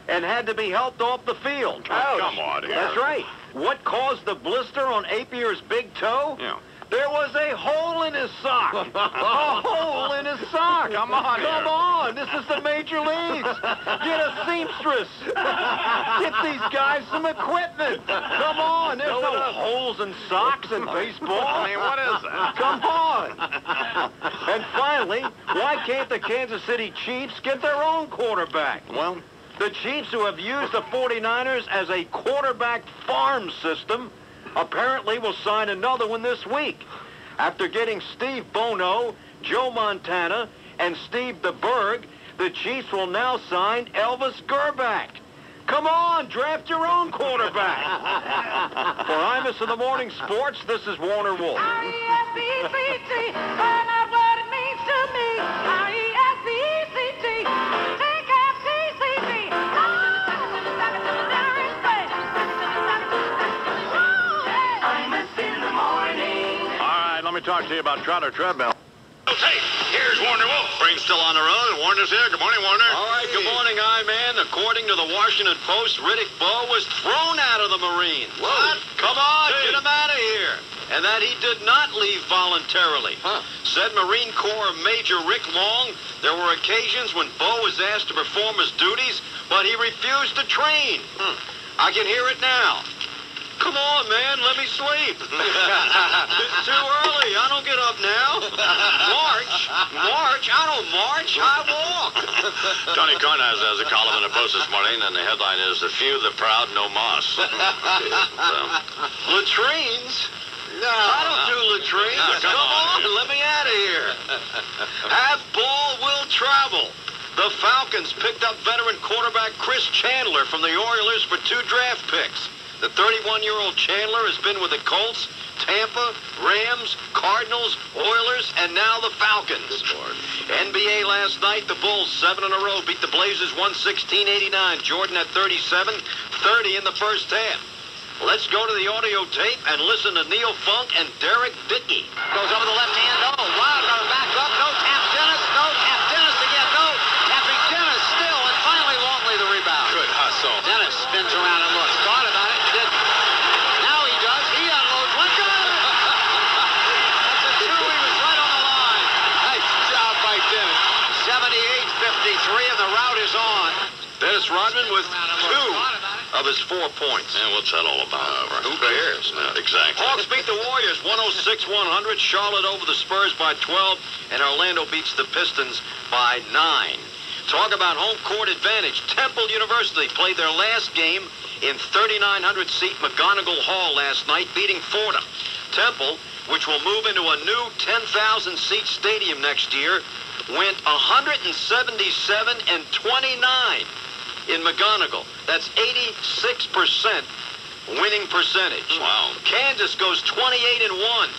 and had to be helped off the field. Oh, come on. That's right. What caused the blister on Apier's big toe? Yeah. There was a hole in his sock. A hole in his sock. Come on. Come on. This is the major leagues. Get a seamstress. Get these guys some equipment. Come on. There's no holes in socks in baseball. I mean, what is that? Come on. And finally, why can't the Kansas City Chiefs get their own quarterback? Well, the Chiefs, who have used the 49ers as a quarterback farm system, apparently will sign another one this week. After getting Steve Bono, Joe Montana, and Steve DeBerg, the Chiefs will now sign Elvis Gerback. Come on, draft your own quarterback. For Imus in the Morning Sports, this is Warner Wolf. R-E-S-P-E-C-T, find out what it means to me. R-E-S-P-E-C-T, T-K-T-C-T. let me talk to you about Trotter Treadmill. Okay, here's Warner Wolf. Frank's still on the road. Warner's here. Good morning, Warner. All right, good morning, I-Man. According to the Washington Post, Riddick Bowe was thrown out of the Marines. What? Come on, get him out of here. And that he did not leave voluntarily. Said Marine Corps Major Rick Long, there were occasions when Bowe was asked to perform his duties, but he refused to train. I can hear it now. Come on, man, let me sleep. It's too early. I don't get up now. March? I don't march. I walk. Tony Carnaz has a column in the Post this morning, and the headline is, "The few, the proud, no moss." Latrines? No. I don't do latrines. No, come on, let me out of here. Have ball will travel. The Falcons picked up veteran quarterback Chris Chandler from the Oilers for 2 draft picks. The 31-year-old Chandler has been with the Colts, Tampa, Rams, Cardinals, Oilers, and now the Falcons. NBA last night, the Bulls, 7 in a row, beat the Blazers 116-89. Jordan at 37, 30 in the first half. Let's go to the audio tape and listen to Neil Funk and Derek Dickey. Goes over the left hand. Oh, Wilder back up. No tap Dennis. No tap Dennis again. No tapping Dennis still. And finally Longley the rebound. Good hustle. Dennis spins around and looks. Thought about it. Didn't. Now he does. He unloads one. Good. That's a 2. He was right on the line. Dennis Rodman with 2 of his 4 points. Yeah, what's that all about? Who cares? Exactly. Hawks beat the Warriors 106-100. Charlotte over the Spurs by 12. And Orlando beats the Pistons by 9. Talk about home court advantage. Temple University played their last game in 3,900-seat McGonigal Hall last night, beating Fordham. Temple, which will move into a new 10,000-seat stadium next year, went 177-29 in McGonigal. That's 86% winning percentage. Wow. Kansas goes 28-1,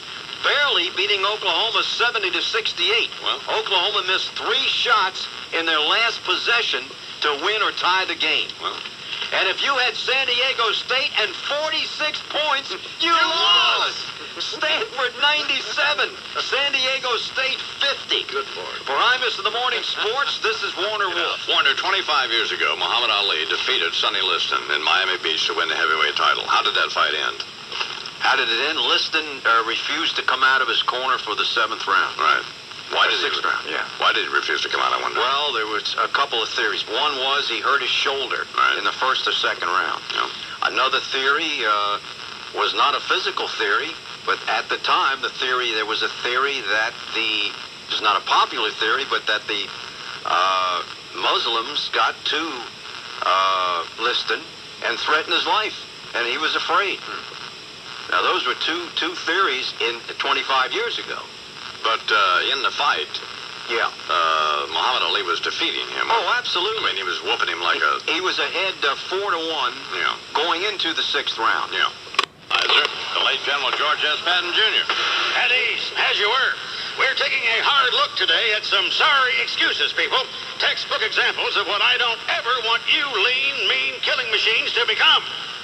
barely beating Oklahoma 70-68. Well, Oklahoma missed 3 shots in their last possession to win or tie the game. Well. And if you had San Diego State and 46 points, you lost. Stanford 97, San Diego State 50. Good Lord. For Imus of the Morning Sports, this is Warner Wolf. Warner, 25 years ago, Muhammad Ali defeated Sonny Liston in Miami Beach to win the heavyweight title. How did that fight end? How did it end? Liston refused to come out of his corner for the 7th round. Right. Why did sixth round? Yeah. Why did he refuse to come out? I wonder. Well, there was a couple of theories. One was he hurt his shoulder in the 1st or 2nd round. Yeah. Another theory was not a physical theory, but at the time, there was a theory that it's not a popular theory, but that the Muslims got to Liston and threatened his life, and he was afraid. Now, those were two theories in 25 years ago. But in the fight, Muhammad Ali was defeating him. Oh, absolutely. I mean, he was whooping him like a... He was ahead 4-1 going into the 6th round. Yeah. The late General George S. Patton, Jr. At ease, as you were. We're taking a hard look today at some sorry excuses, people. Textbook examples of what I don't ever want you lean, mean killing machines to become.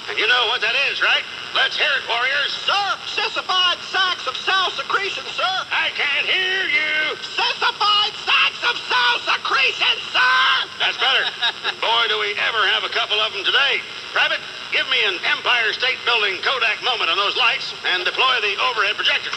And you know what that is, right? Let's hear it, warriors. Sir, sissified sacks of sow secretion, sir. I can't hear you. Sissified sacks of sow secretion, sir. That's better. Boy, do we ever have a couple of them today. Private, give me an Empire State Building Kodak moment on those lights and deploy the overhead projector.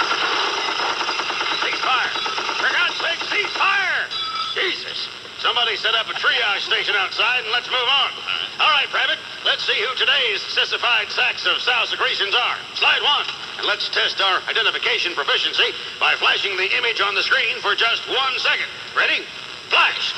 Cease fire. For God's sake, cease fire. Jesus. Somebody set up a triage station outside and let's move on. All right, Private, let's see who today's sissified sacks of sow secretions are. Slide 1, and let's test our identification proficiency by flashing the image on the screen for just 1 second. Ready? Flash.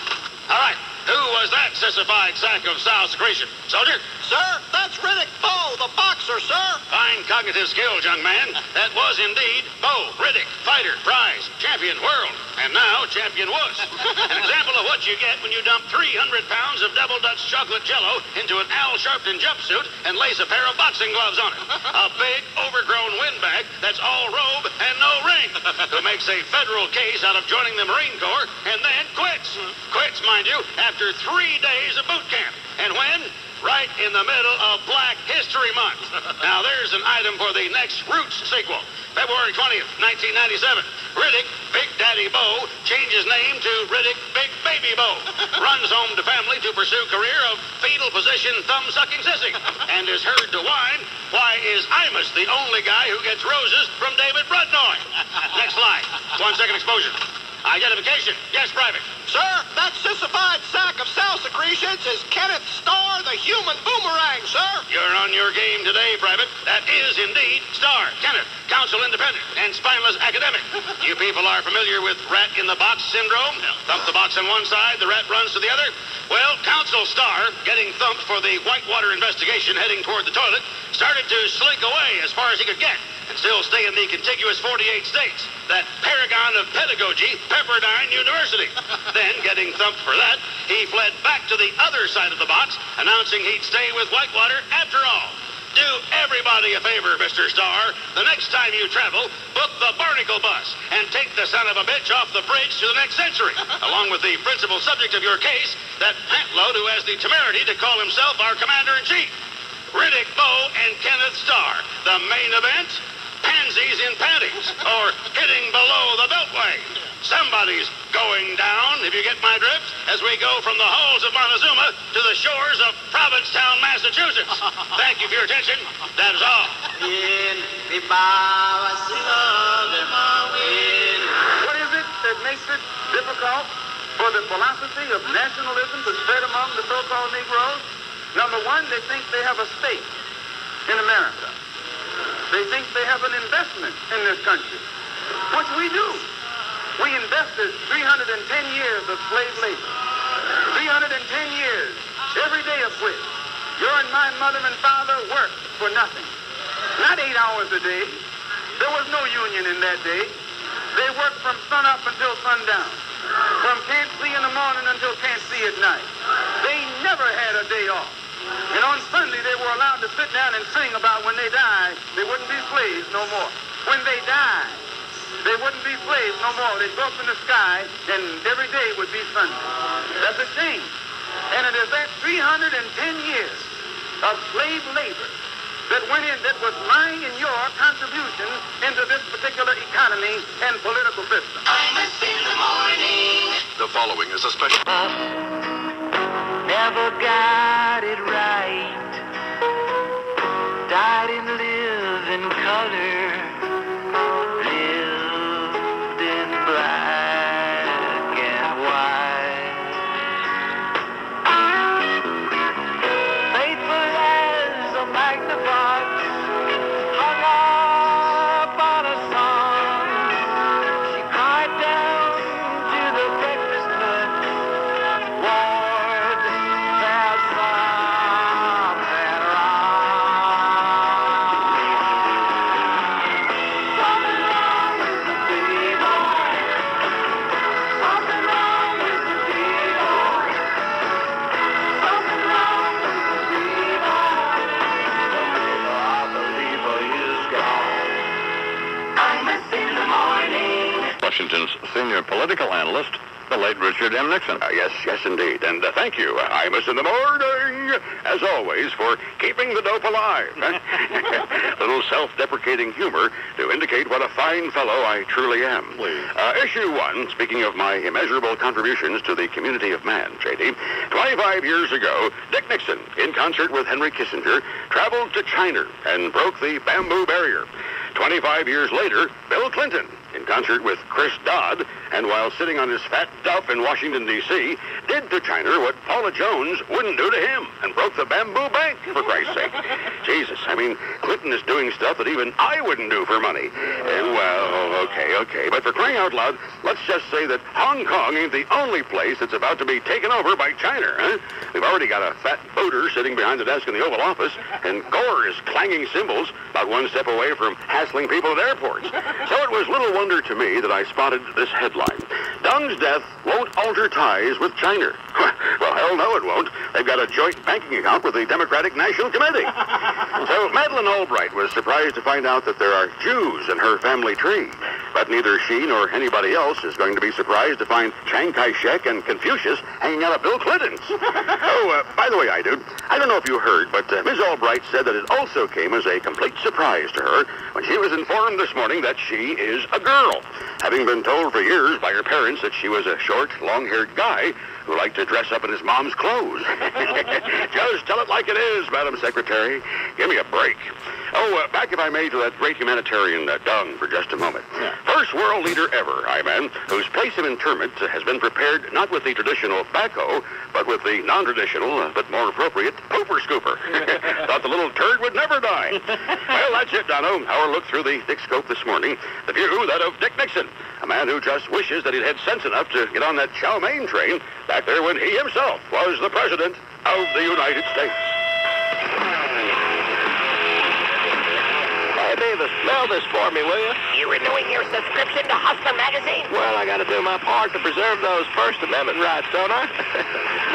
All right, who was that sissified sack of sow secretion? Soldier? Sir, that's Riddick Bowe, the boxer, sir. Fine cognitive skills, young man. That was indeed Bowe, Riddick, fighter, prize, champion, world, and now champion wuss. An example of what you get when you dump 300 pounds of Double Dutch chocolate jello into an Al Sharpton jumpsuit and lace a pair of boxing gloves on it. A big, overgrown windbag that's all robe and no ring. Who makes a federal case out of joining the Marine Corps and then quits. Quits, mind you, after 3 days of boot camp. And when? Right in the middle of Black History Month. Now, there's an item for the next Roots sequel. February 20th, 1997. Riddick, Big Daddy Bowe, changes name to Riddick, Big Baby Bowe. Runs home to family to pursue career of fetal position thumb-sucking sissy. And is heard to whine, why is Imus the only guy who gets roses from David Brudnoy? Next slide. 1 second exposure. Identification. Yes, Private. Sir, that sissified sack of sow secretions is Kenneth Starr, the human boomerang, sir. You're on your game today, Private. That is indeed Starr, Kenneth, counsel independent, and spineless academic. You people are familiar with rat-in-the-box syndrome? Thump the box on one side, the rat runs to the other. Well, Counsel Starr, getting thumped for the Whitewater investigation heading toward the toilet, started to slink away as far as he could get and still stay in the contiguous 48 states. That paragon of pedagogy, Pepperdine University. Then, getting thumped for that, he fled back to the other side of the box, announcing he'd stay with Whitewater after all. Do everybody a favor, Mr. Starr. The next time you travel, book the Barnacle bus and take the son of a bitch off the bridge to the next century, along with the principal subject of your case, that pantload who has the temerity to call himself our commander-in-chief. Riddick Bowe and Kenneth Starr. The main event, pansies in panties, or hitting below the beltway. Somebody's going down, if you get my drift, as we go from the halls of Montezuma to the shores of Provincetown, Massachusetts. Thank you for your attention. That is all. What is it that makes it difficult for for the philosophy of nationalism to spread among the so-called Negroes? Number one, they think they have a stake in America. They think they have an investment in this country, which we do. We invested 310 years of slave labor, 310 years, every day of which your and my mother and father worked for nothing. Not 8 hours a day. There was no union in that day. They worked from sun up until sundown, from can't see in the morning until can't see at night. They never had a day off. And on Sunday, they were allowed to sit down and sing about when they died, they wouldn't be slaves no more. When they died, they wouldn't be slaves no more. They'd go up in the sky, and every day would be Sunday. That's a shame. And it is that 310 years of slave labor that went in, that was mine and your contribution into this particular economy and political system. Imus in the morning. The following is a special... Never got it right. Died in living color. Lived in black and white. Faithful as a magnified, hung up on a song. She cried down to the breakfast hut. Lord, there's something wrong. Something wrong with the people. Something wrong with the people. Something wrong with the people. The believer is gone. Imus in the morning. Washington's senior political analyst, the late Richard M. Nixon. Yes, indeed. And thank you, Imus in the morning, as always, for keeping the dope alive. Little self-deprecating humor to indicate what a fine fellow I truly am. Please. Issue 1, speaking of my immeasurable contributions to the community of man, J.D., 25 years ago, Dick Nixon, in concert with Henry Kissinger, traveled to China and broke the bamboo barrier. 25 years later, Bill Clinton, in concert with Chris Dodd, and while sitting on his fat duff in Washington, D.C., did to China what Paula Jones wouldn't do to him and broke the bamboo bank, for Christ's sake. Jesus, I mean, Clinton is doing stuff that even I wouldn't do for money. Well, okay. But for crying out loud, let's just say that Hong Kong ain't the only place that's about to be taken over by China, huh? We've already got a fat voter sitting behind the desk in the Oval Office, and Gore is clanging cymbals about one step away from hassling people at airports. So it was little wonder to me that I spotted this headline. Dung's death won't alter ties with China. Well, hell no it won't. They've got a joint banking account with the Democratic National Committee. So Madeleine Albright was surprised to find out that there are Jews in her family tree. But neither she nor anybody else is going to be surprised to find Chiang Kai-shek and Confucius hanging out at Bill Clinton's. By the way, I don't know if you heard, but Ms. Albright said that it also came as a complete surprise to her when she was informed this morning that she is a girl, having been told for years by her parents that she was a short, long-haired guy who liked to dress up in his mom's clothes. Just tell it like it is, Madam Secretary. Give me a break. Back, if I may, to that great humanitarian Dung for just a moment. Yeah. First world leader ever, man, whose place of interment has been prepared not with the traditional backhoe, but with the non-traditional, but more appropriate, pooper scooper. Thought the little turd would never die. Well, that's it, Dono. Our look through the Dick Scope this morning. The view, that of Dick Nixon, a man who just wishes that he'd had sense enough to get on that chow mein train back there when he himself was the President of the United States. Davis, spell this for me, will you? You renewing your subscription to Hustler magazine? Well, I got to do my part to preserve those First Amendment rights, don't I?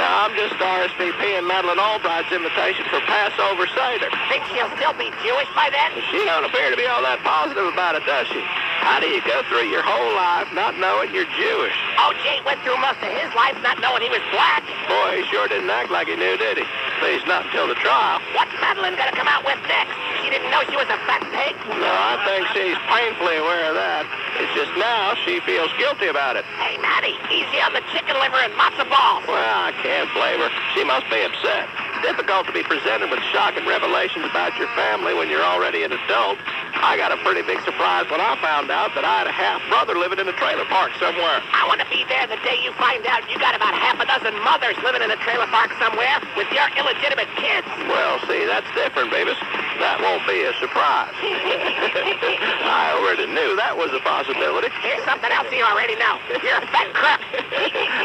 Now, I'm just RSVPing Madeleine Albright's invitation for Passover Seder. Think she'll still be Jewish by then? She don't appear to be all that positive about it, does she? How do you go through your whole life not knowing you're Jewish? O.J. went through most of his life not knowing he was black. Boy, he sure didn't act like he knew, did he? At least not until the trial. What's Madeleine gonna come out with next? She didn't know she was a fat pig? No, I think she's painfully aware of that. It's just now she feels guilty about it. Hey, Maddie, easy on the chicken liver and matzo balls. Well, I can't blame her. She must be upset. It's difficult to be presented with shocking revelations about your family when you're already an adult. I got a pretty big surprise when I found out that I had a half-brother living in a trailer park somewhere. I want to be there the day you find out you got about half a dozen mothers living in a trailer park somewhere with your illegitimate kids. Well, see, that's different, Beavis. That won't be a surprise. I already knew that was a possibility. Here's something else you already know. You're a fat crook.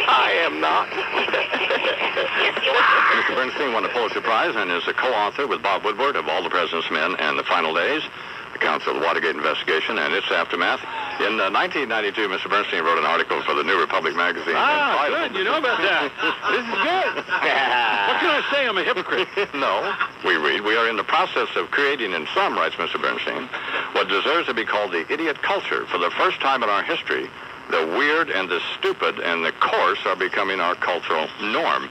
I am not. Yes, you are. Mr. Bernstein won the Pulitzer Prize and is a co-author with Bob Woodward of All the President's Men and The Final Days, accounts of the Watergate investigation and its aftermath. In 1992, Mr. Bernstein wrote an article for the New Republic magazine. Good. You know about that. This is good. What can I say? I'm a hypocrite. No, we read, we are in the process of creating in some, writes Mr. Bernstein, what deserves to be called the idiot culture. For the first time in our history, the weird and the stupid and the coarse are becoming our cultural norm.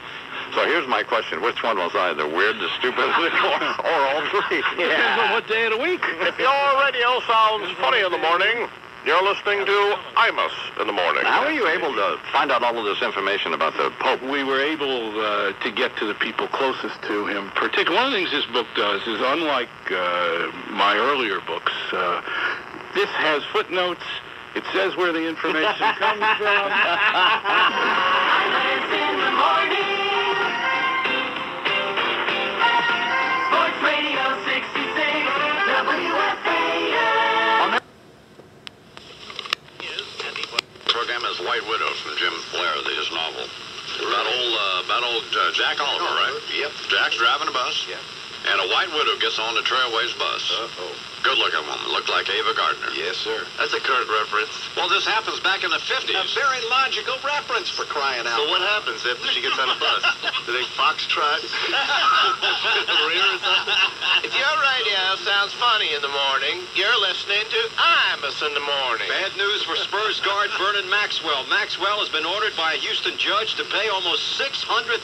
So here's my question. Which one was I, the weird, the stupid, the coarse, or all three? Depends on what day of the week. If your radio sounds funny in the morning, you're listening to Imus in the morning. How were you able to find out all of this information about the Pope? We were able to get to the people closest to him. Particularly, one of the things this book does is, unlike my earlier books, this has footnotes. It says where the information comes from. Imus in the morning. Sports Radio 66, WFAN. Program is White Widow from Jim Blair, his novel. About old Jack Oliver, right? Yep. Jack's driving a bus. Yep. And a white widow gets on the Trailways bus. Uh-oh. Good-looking woman. Looked like Ava Gardner. Yes, sir. That's a current reference. Well, this happens back in the 50s. A very logical reference, for crying out. So what happens after she gets on the bus? Do they foxtrot? Rear or something? If your radio sounds funny in the morning, you're listening to Imus in the morning. Bad news for Spurs guard Vernon Maxwell. Maxwell has been ordered by a Houston judge to pay almost $600,000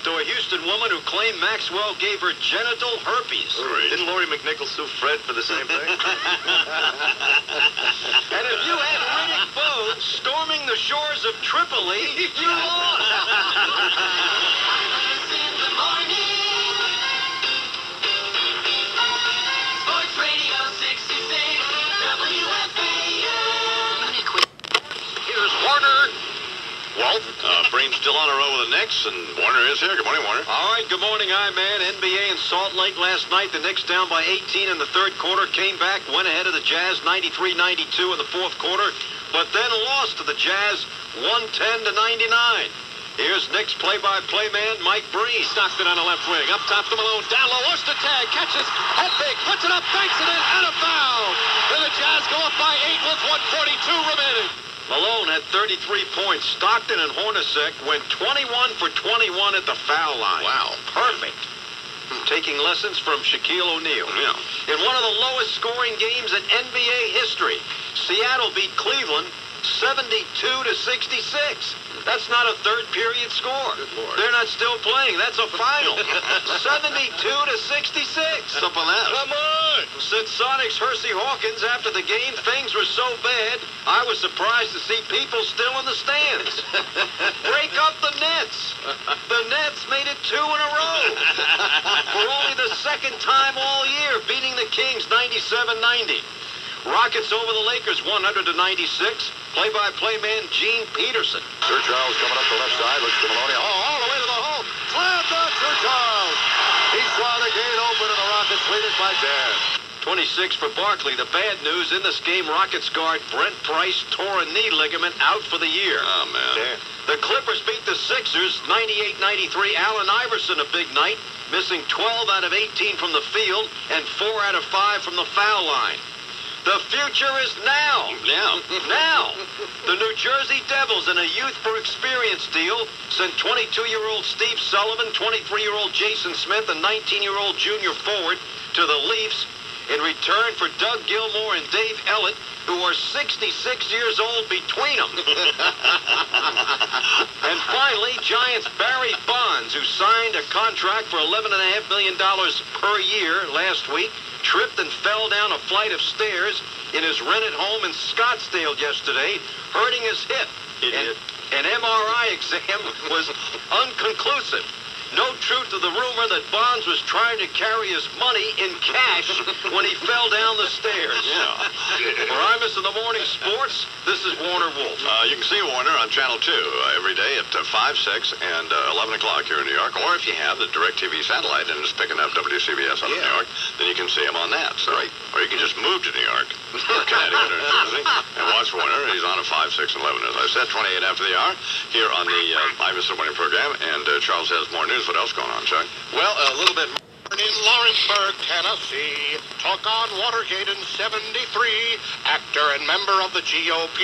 to a Houston woman who claimed Maxwell gave her genital herpes. Right. Didn't Lori McNichol sue Fred for the same thing? And if you had Riddick Bowe storming the shores of Tripoli, you lost. In the morning. Sports Radio 66, WFAN. Here's Warner. Well, Breen's still on a roll with the Knicks, and Warner is here. Good morning, Warner. All right, good morning, man. NBA in Salt Lake last night. The Knicks down by 18 in the third quarter. Came back, went ahead of the Jazz 93-92 in the fourth quarter, but then lost to the Jazz 110-99. Here's Knicks play-by-play man Mike Breen. Stocked it on the left wing. Up top to Malone. Down low. Wants to tag. Catches. Head fake. Puts it up. Banks it in. And a foul. Then the Jazz go up by 8 with 1:42 remaining. Malone had 33 points. Stockton and Hornacek went 21 for 21 at the foul line. Wow. Perfect. Taking lessons from Shaquille O'Neal. Yeah. In one of the lowest scoring games in NBA history, Seattle beat Cleveland 72-66. That's not a third period score. They're not still playing. That's a final. 72-66. What's up on that? Come on. Since Sonic's Hersey Hawkins after the game, things were so bad, I was surprised to see people still in the stands. Break up the Nets. The Nets made it 2 in a row. For only the second time all year, beating the Kings 97-90. Rockets over the Lakers 100-96. Play-by-play man Gene Peterson. Sir Charles coming up the left side. Looks to Maloney. All the way to the hole. Slammed on Sir Charles. He saw the gate open and the Rockets lead it by 10. 26 for Barkley. The bad news in this game, Rockets guard Brent Price tore a knee ligament out for the year. Oh, man. Yeah. The Clippers beat the Sixers 98-93. Allen Iverson a big night, missing 12 out of 18 from the field and 4 out of 5 from the foul line. The future is now. Now. The New Jersey Devils, in a Youth for Experience deal, sent 22-year-old Steve Sullivan, 23-year-old Jason Smith, and 19-year-old junior forward to the Leafs in return for Doug Gilmour and Dave Ellett, who are 66 years old between them. And finally, Giants Barry Bonds, who signed a contract for $11.5 million per year last week, tripped and fell down a flight of stairs in his rented home in Scottsdale yesterday, hurting his hip. An MRI exam was unconclusive. No truth to the rumor that Bonds was trying to carry his money in cash when he fell down the stairs. Yeah. For Imus in the Morning Sports, this is Warner Wolf. You can see Warner on Channel 2 every day at 5, 6, and 11 o'clock here in New York. Or if you have the DirecTV satellite and it's picking up WCBS out of New York, then you can see him on that. So, or you can just move to New York or Connecticut or Jersey and watch Warner. He's on at 5, 6, and 11, as I said, 28 after the hour here on the Imus in the Morning program. And Charles has more news. What else going on, Chuck? Well, a little bit more in Lawrenceburg, Tennessee. Talk on Watergate in 73. Actor and member of the GOP.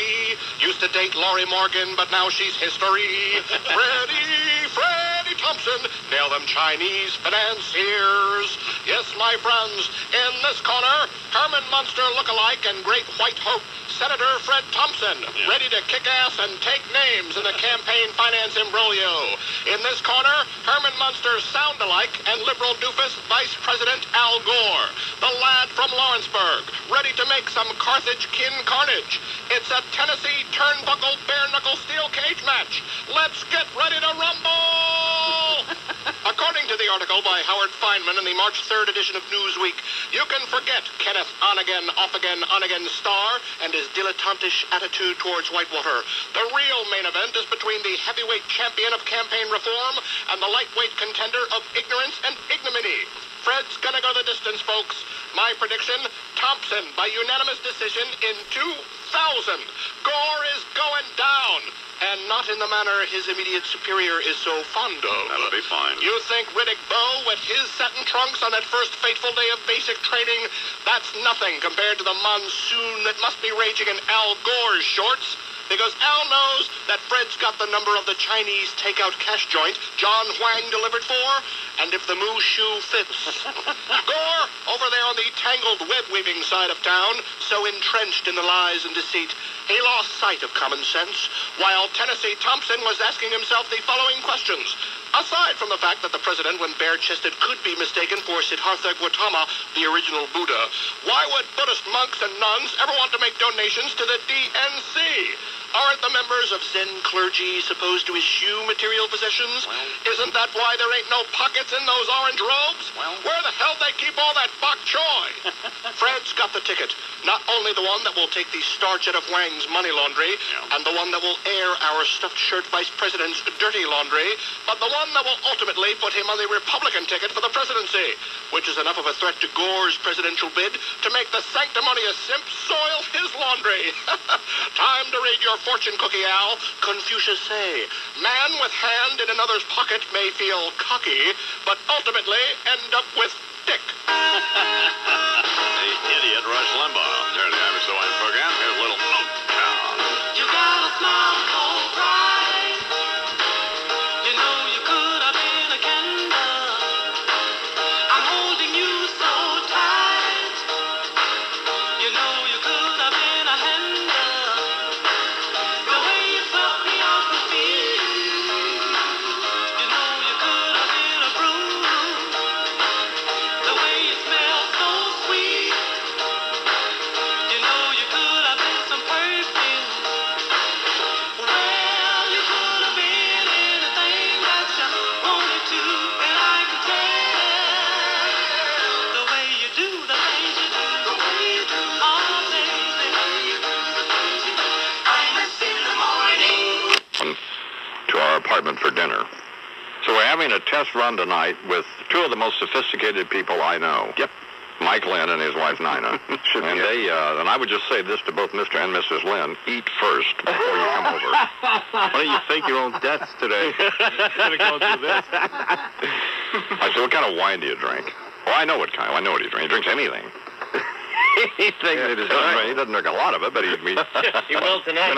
Used to date Lori Morgan, but now she's history. Freddie Thompson. Nail them Chinese financiers. Yes, my friends, in this corner, Herman Munster lookalike and great white hope, Senator Fred Thompson, ready to kick ass and take names in the campaign finance imbroglio. In this corner, Herman Munster's sound-alike and liberal doofus, Vice President Al Gore, the lad from Lawrenceburg, ready to make some Carthage-kin carnage. It's a Tennessee turnbuckle, bare-knuckle steel cage match. Let's get ready to rumble! According to the article by Howard Feynman in the March 3rd edition of Newsweek, you can forget Kenneth on-again, off-again, on-again star and his dilettantish attitude towards Whitewater. The real main event is between the heavyweight champion of campaign reform and the lightweight contender of ignorance and ignominy. Fred's gonna go the distance, folks. My prediction, Thompson by unanimous decision in 2000. Gore is going down. And not in the manner his immediate superior is so fond of. That'll be fine. You think Riddick Bowe with his satin trunks on that first fateful day of basic training, that's nothing compared to the monsoon that must be raging in Al Gore's shorts? Because Al knows that Fred's got the number of the Chinese takeout cash joint John Huang delivered for, and if the moo shoe fits. Gore, over there on the tangled web-weaving side of town, so entrenched in the lies and deceit, he lost sight of common sense, while Tennessee Thompson was asking himself the following questions. Aside from the fact that the president, when bare-chested, could be mistaken for Siddhartha Gautama, the original Buddha, why would Buddhist monks and nuns ever want to make donations to the DNC? Aren't the members of Zen clergy supposed to eschew material possessions? Isn't that why there ain't no pockets in those orange robes? Where the hell they keep all that bok choy? Fred's got the ticket. Not only the one that will take the starch out of Wang's money laundry, and the one that will air our stuffed shirt vice president's dirty laundry, but the one that will ultimately put him on the Republican ticket for the presidency, which is enough of a threat to Gore's presidential bid to make the sanctimonious simp soil his laundry. Time to read your fortune cookie, Al. Confucius say, man with hand in another's pocket may feel cocky, but ultimately end up with dick. The idiot Rush Limbaugh. Here in the Imus in the Morning program. Here's a little You got a smile so bright. You know you could have been a candle. I'm holding you so tight. You know you could have been a handle. The way you swept me off the feet. You know you could have been a broom. The way you smell so sweet. You know you could have been some perfume. Well, you could have been anything that you wanted to, and I can tell the way you do the things you do, the way you do all the things Imus in the morning. to our apartment for dinner. So we're having a test run tonight with two of the most sophisticated people I know. Yep. Mike Lynn and his wife Nina. And they, and I would just say this to both Mr. and Mrs. Lynn: eat first before you come over. Why don't you fake your own deaths today? Gonna go through this. I said, what kind of wine do you drink? Well, I know what kind. I know what he drinks. He drinks anything. He doesn't drink a lot of it, but he will tonight.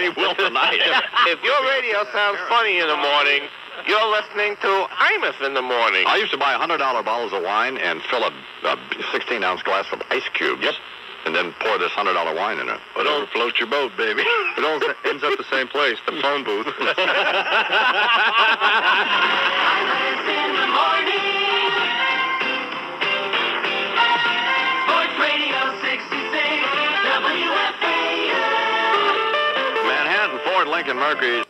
He will tonight. If your radio sounds funny in the morning, you're listening to Imus in the morning. I used to buy $100 bottles of wine and fill a 16-ounce glass with ice cubes. Yep. And then pour this $100 wine in it. But don't float your boat, baby. It all ends up the same place, the phone booth. Imus in the morning. Sports Radio 66 WFAN. Manhattan Ford Lincoln Mercury.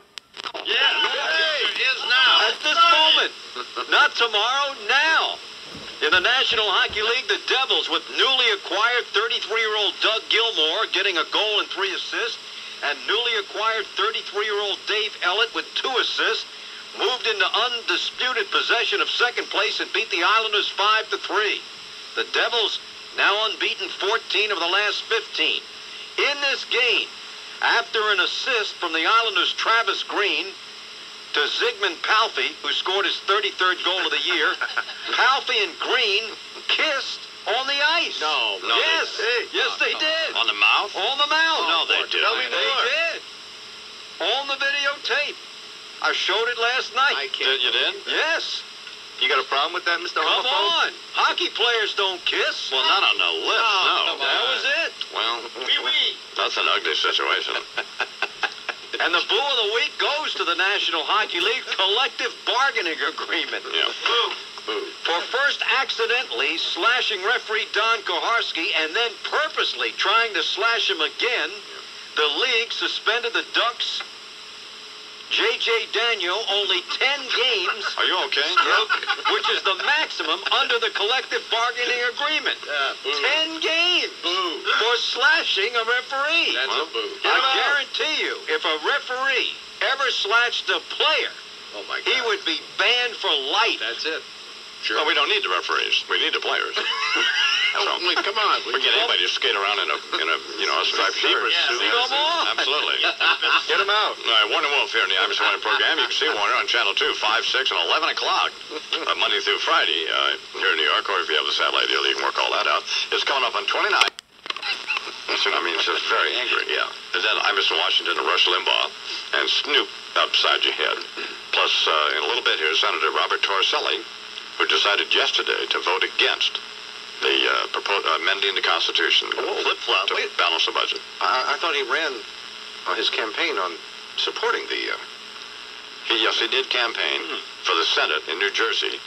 Yes, it is now. At this moment. Not tomorrow, now. In the National Hockey League, the Devils, with newly acquired 33-year-old Doug Gilmour getting a goal and 3 assists, and newly acquired 33-year-old Dave Ellett with 2 assists, moved into undisputed possession of second place and beat the Islanders 5-3. The Devils now unbeaten 14 of the last 15. In this game, after an assist from the Islanders' Travis Green to Zygmunt Palffy, who scored his 33rd goal of the year, Palffy and Green kissed on the ice. No. Yes. Yes, they did. On the mouth? On the mouth. No, they didn't. Tell me more. They did. On the videotape. I showed it last night. I can't. You did? Yes. You got a problem with that, Mr. Come Homophobe? on. Hockey players don't kiss. Well, not on the lips, no. That was it. Well, that's an ugly situation. And the Boo of the Week goes to the National Hockey League Collective Bargaining Agreement. Yeah. Boo. For first accidentally slashing referee Don Koharski and then purposely trying to slash him again, the league suspended the Ducks' J.J. Daniel only 10 games. Are you okay? Which is the maximum under the collective bargaining agreement. 10 games for slashing a referee. That's a boo. I guarantee you, if a referee ever slashed a player, he would be banned for life. That's it. Sure. Well, we don't need the referees. We need the players. Come on. We get anybody to skate around in a striped shirt. Come on. Absolutely. Get him out. All right, Warner Wolf here in the imus190 program. You can see Warner on Channel 2, 5, 6, and 11 o'clock, Monday through Friday here in New York, or if you have the satellite deal, you can work all that out. It's coming up on 29. That's what I mean. It's just very angry, yeah. And then I'm in Washington and Rush Limbaugh and Snoop upside your head. Plus, in a little bit here, Senator Robert Torricelli, who decided yesterday to vote against the amending the Constitution flip-flop. to balance the budget. I thought he ran his campaign on supporting the... Yes, he did campaign for the Senate in New Jersey,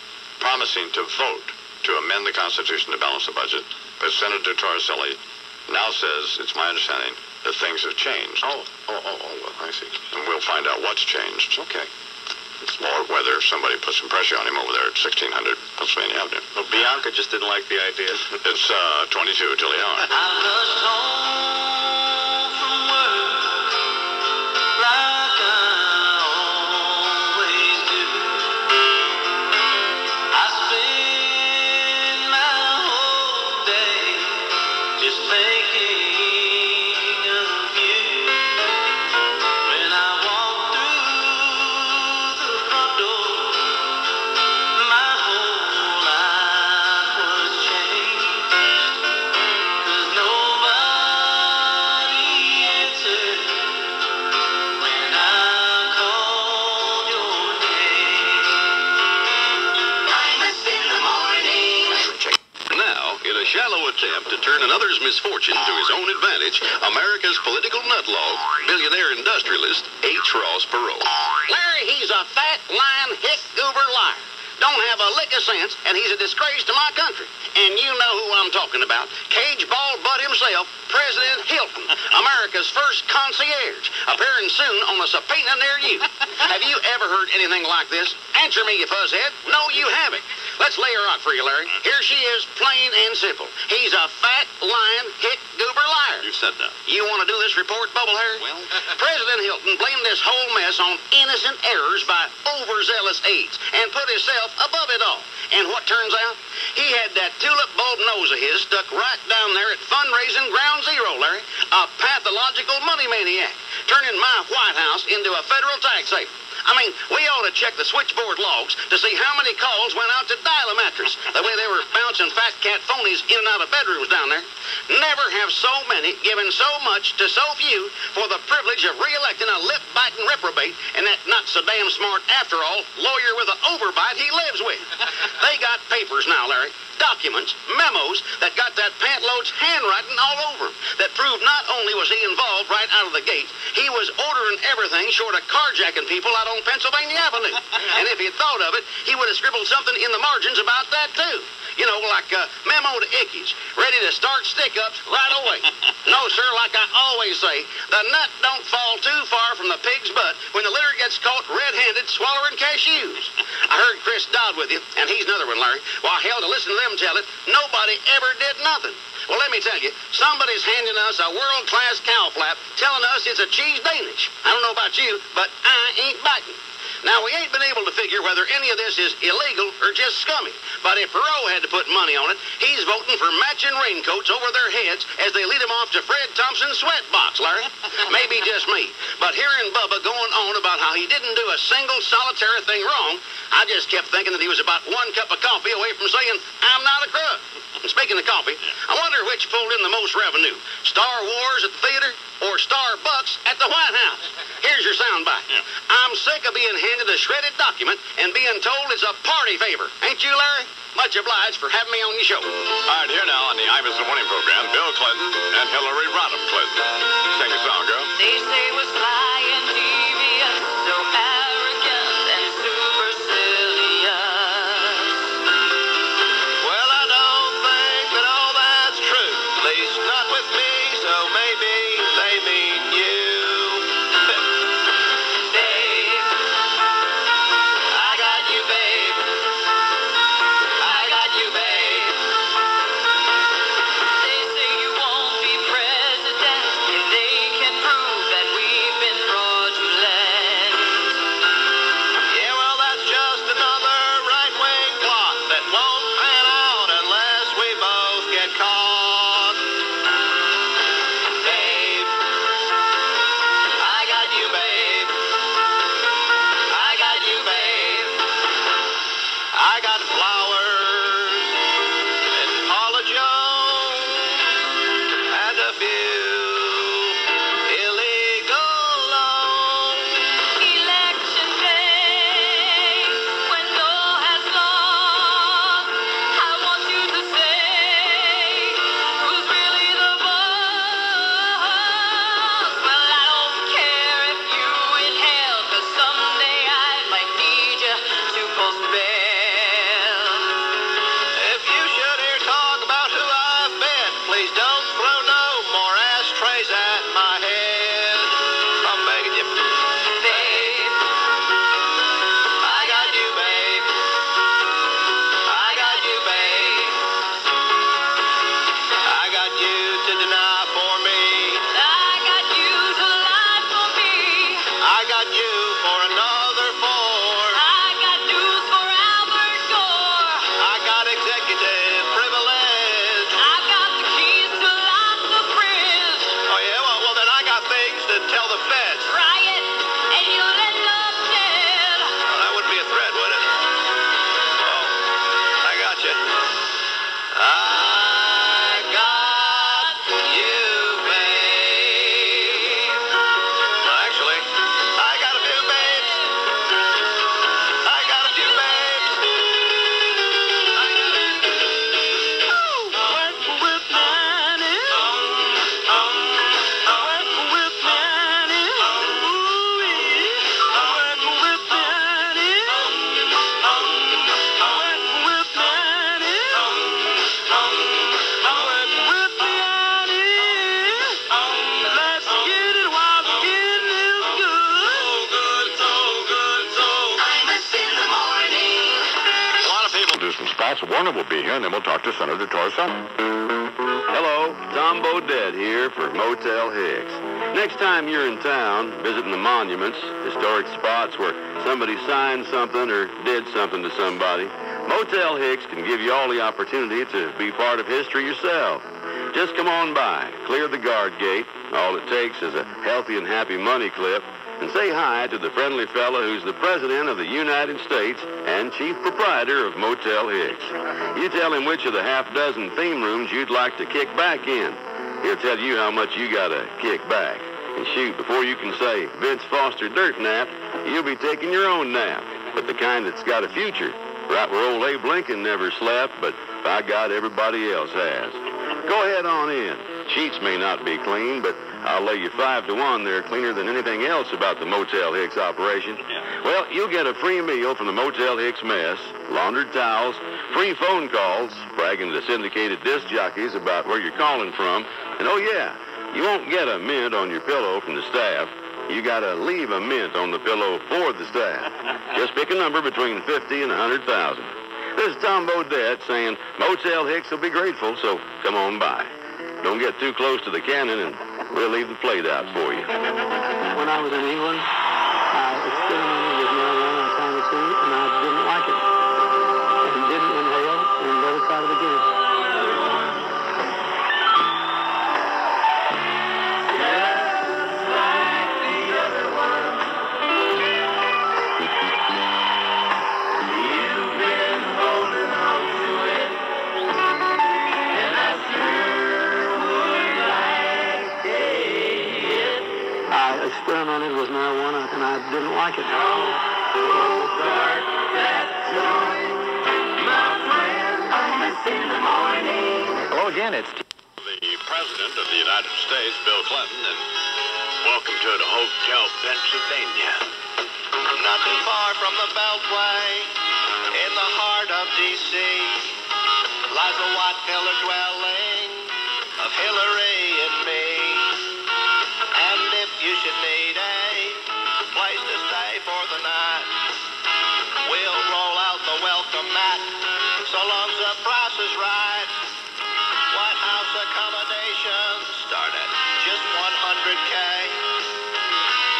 promising to vote to amend the Constitution to balance the budget. But Senator Torricelli now says, it's my understanding, that things have changed. Well, I see. And we'll find out what's changed. Okay. Or whether somebody put some pressure on him over there at 1600 Pennsylvania Avenue. Well, Bianca just didn't like the idea. It's 22 till the hour. Shallow attempt to turn another's misfortune to his own advantage, America's political nutlog, billionaire industrialist H. Ross Perot. Larry, he's a fat, lying, hick-goober liar. Don't have a lick of sense, and he's a disgrace to my country. And you know who I'm talking about. Cage bald butt himself, President Hilton, America's first concierge, appearing soon on a subpoena near you. Have you ever heard anything like this? Answer me, you fuzzhead. No, you haven't. Let's lay her out for you, Larry. Here she is, plain and simple. He's a fat, lying, hick-goober liar. You said that. You want to do this report, Bubble Hair? Well... President Hilton blamed this whole mess on innocent errors by overzealous aides and put himself above it all. And what turns out? He had that tulip bulb nose of his stuck right down there at fundraising ground zero, Larry. A pathological money maniac, turning my White House into a federal tax haven. I mean, we ought to check the switchboard logs to see how many calls went out to dial a mattress, the way they were bouncing fat cat phonies in and out of bedrooms down there. Never have so many given so much to so few for the privilege of re-electing a lip-biting reprobate and that not so damn smart, after all, lawyer with an overbite he lives with. They got papers now, Larry. Documents, memos that got that pantload's handwriting all over him, that proved not only was he involved right out of the gate, he was ordering everything short of carjacking people out on Pennsylvania Avenue. And if he'd thought of it, he would have scribbled something in the margins about that, too. You know, like memo to Ickies, ready to start stick-ups right away. No, sir, like I always say, the nut don't fall too far from the pig's butt when the litter gets caught red-handed empty-handed swallowing cashews. I heard Chris Dodd with you, and he's another one, Larry. Well, hell, to listen to them tell it, nobody ever did nothing. Well, let me tell you, somebody's handing us a world-class cow flap telling us it's a cheese Danish. I don't know about you, but I ain't biting. Now, we ain't been able to figure whether any of this is illegal or just scummy. But if Perot had to put money on it, he's voting for matching raincoats over their heads as they lead him off to Fred Thompson's sweatbox, Larry. Maybe just me. But hearing Bubba going on about how he didn't do a single solitary thing wrong, I just kept thinking that he was about one cup of coffee away from saying, I'm not a crook. And speaking of coffee, I wonder which pulled in the most revenue, Star Wars at the theater or Starbucks at the White House. Here's your soundbite. I'm sick of being handed a shredded document and being told it's a party favor. Ain't you, Larry? Much obliged for having me on your show. All right, here now on the Imus190 morning program, Bill Clinton and Hillary Rodham Clinton. Sing a song, girl. They say was fly and devious, so arrogant and supercilious. Well, I don't think that all that's true, at least not with me, so maybe they mean you. Babe, I got you, babe. I got you, babe. They say you won't be president if they can prove that we've been fraudulent. Yeah, well, that's just another right-wing plot that won't pan out unless we both get caught. Babe, I got you, babe. I got you, babe. I got flowers and Paula Jones and a few illegal loans. Election day, when all has lost, I want you to say who's really the boss. Well, I don't care if you in hell, 'cause someday I might need you to post bail. If you should hear talk about who I've been, please don't throw no more ashtrays at my head. I'm begging you. Babe, I got you, babe. I got you, babe. I got you to deny for me. I got you to lie for me. I got you for another Ford. I got news for Albert Gore. I got executive privilege. I've got the keys to lots of fridge. Oh, yeah? Well, then I got things to tell the feds. Try it, and you'll end up dead. Well, that wouldn't be a threat, would it? Oh, I got you. I got you, babe. Well, actually, I got a few babes. I got a few babes. Work with Nanny. Work with Nanny. Ooh-wee. Work with Nanny. Work with Nanny. Work with Nanny. Let's get it while the getting is good. Imus in the morning. A lot of people do some spots. Warner will be here, and then we'll talk to Senator Torres. Hello, Tom Bodett here for Motel Hicks. Next time you're in town, visiting the monuments, historic spots where somebody signed something or did something to somebody, Motel Hicks can give you all the opportunity to be part of history yourself. Just come on by, clear the guard gate. All it takes is a healthy and happy money clip, and say hi to the friendly fella who's the President of the United States and chief proprietor of Motel Hicks. You tell him which of the half-dozen theme rooms you'd like to kick back in. He'll tell you how much you gotta kick back. And shoot, before you can say Vince Foster dirt nap, you'll be taking your own nap, but the kind that's got a future. Right where old Abe Lincoln never slept, but by God, everybody else has. Go ahead on in. Sheets may not be clean, but I'll lay you 5-1 they're cleaner than anything else about the Motel Hicks operation. Well, you'll get a free meal from the Motel Hicks mess, laundered towels, free phone calls, bragging to syndicated disc jockeys about where you're calling from, and oh yeah, you won't get a mint on your pillow from the staff. you got to leave a mint on the pillow for the staff. Just pick a number between 50 and 100,000. This is Tom Bodette saying Motel Hicks will be grateful, so come on by. Don't get too close to the cannon, and we'll leave the plate out for you. When I was in England, I experimented with marijuana and fantasy, and I didn't like it. And didn't inhale, and never tried it again. I experimented with marijuana, and I didn't like it. Hello again, it's The President of the United States, Bill Clinton, and welcome to the Hotel Pennsylvania. Not too far from the Beltway, in the heart of D.C., lies the white pillar dwelling of Hillary and me. And if you should need a place to stay for the night, we'll roll out the welcome mat, so long as the price is right. White House accommodations start at just $100K.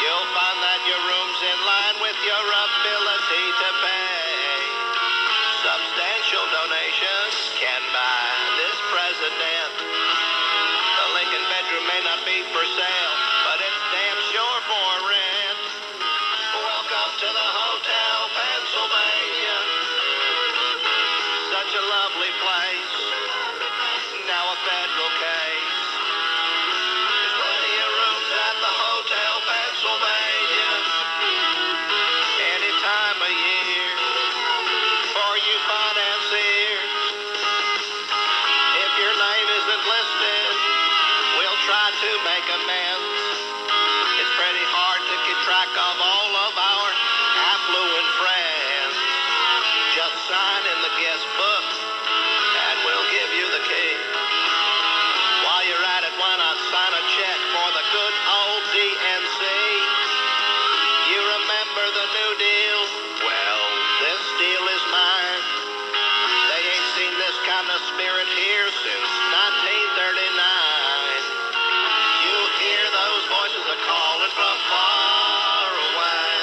You'll find that your room's in line with your ability to pay. Substantial donations can buy this president. The Lincoln bedroom may not be for sale, but it's damn sure for rent. Welcome to the Hotel Pennsylvania. Such a lovely place. Now a federal case. There's plenty of rooms at the Hotel Pennsylvania. Any time of year for you financiers. If your name isn't listed, we'll try to make amends. It's pretty hard to keep track of all of our affluent friends. Just sign in the guest book, and we'll give you the key. While you're at it, why not sign a check for the good old DNC? You remember the New Deal? Well, this deal is mine. They ain't seen this kind of spirit here since 1939. You hear those voices are calling from far away.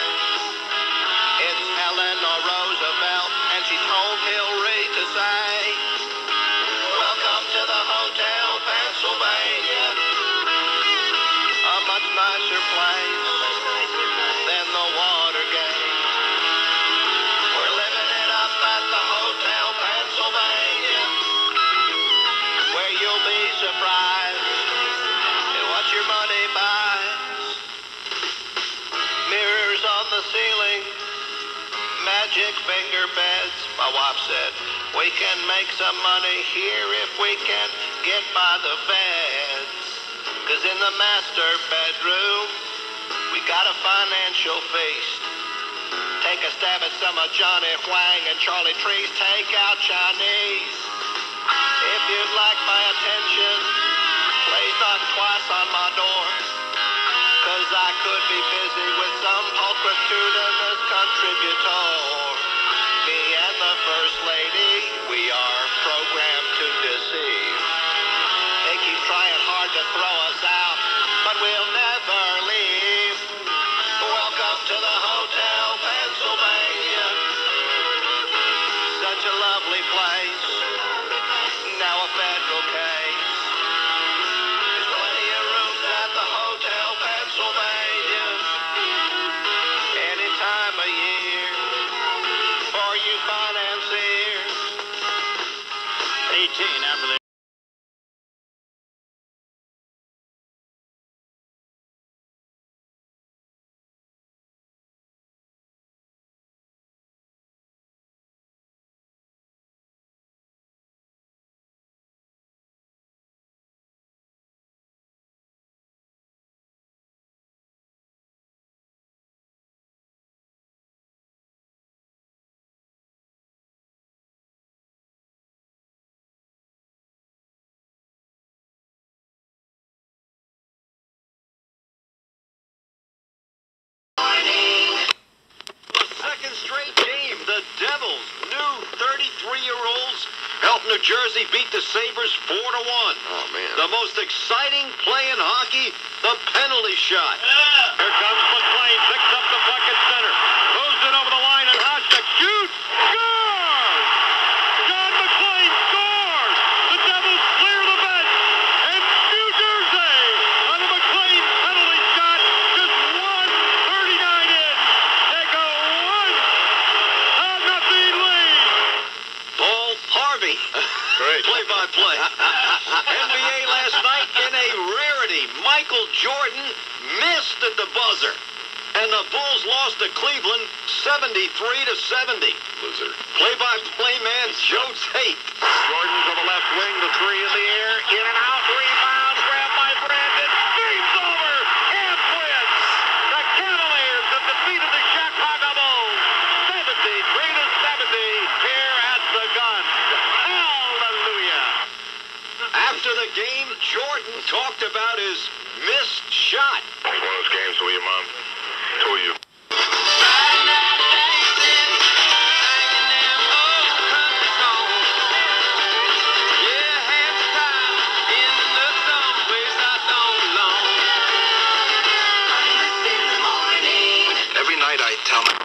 It's Eleanor Roosevelt, and she told Hillary to say, welcome to the Hotel Pennsylvania. A much nicer place than the Watergate. We're living it up at the Hotel Pennsylvania, where you'll be surprised at what your money buys. Mirrors on the ceiling, magic finger beds. My wife said, we can make some money here if we can get by the feds. 'Cause in the master bedroom, we got a financial feast. Take a stab at some of Johnny Huang and Charlie Tree's takeout Chinese. If you'd like my attention, please knock twice on my door. 'Cause I could be busy with some pulchritudinous contributor. Me and the First Lady, we are programmed to deceive. They keep trying hard to throw us out, but we'll never leave. Welcome to the Hotel Pennsylvania. Such a lovely place. Now a federal case. There's plenty of rooms at the Hotel Pennsylvania. Any time of year for you financiers. 18 after the 33-year-olds helped New Jersey beat the Sabres 4-1. Oh, man. The most exciting play in hockey, the penalty shot. Here comes McLean, picks up the puck at center, moves it over the line, and Hasek shoots, scores! John McLean scores! The Devils clear the bench, and New Jersey on a McLean penalty shot, just 1:39 in, take a 1-0 lead. Paul Harvey. Great. Play-by-play. NBA last night in a rarity. Michael Jordan missed at the buzzer. And the Bulls lost to Cleveland 73-70. Loser. Play-by-play man Joe Tate. Jordan to the left wing, the three in the air, in and out, rebound, grabbed by Brandon. Game's over. Half wins. The Cavaliers have defeated the Chicago Bulls 73-70 here at the Gun. Hallelujah. After the game, Jordan talked about his missed shot. One of those games where your mom told you. Every night I tell my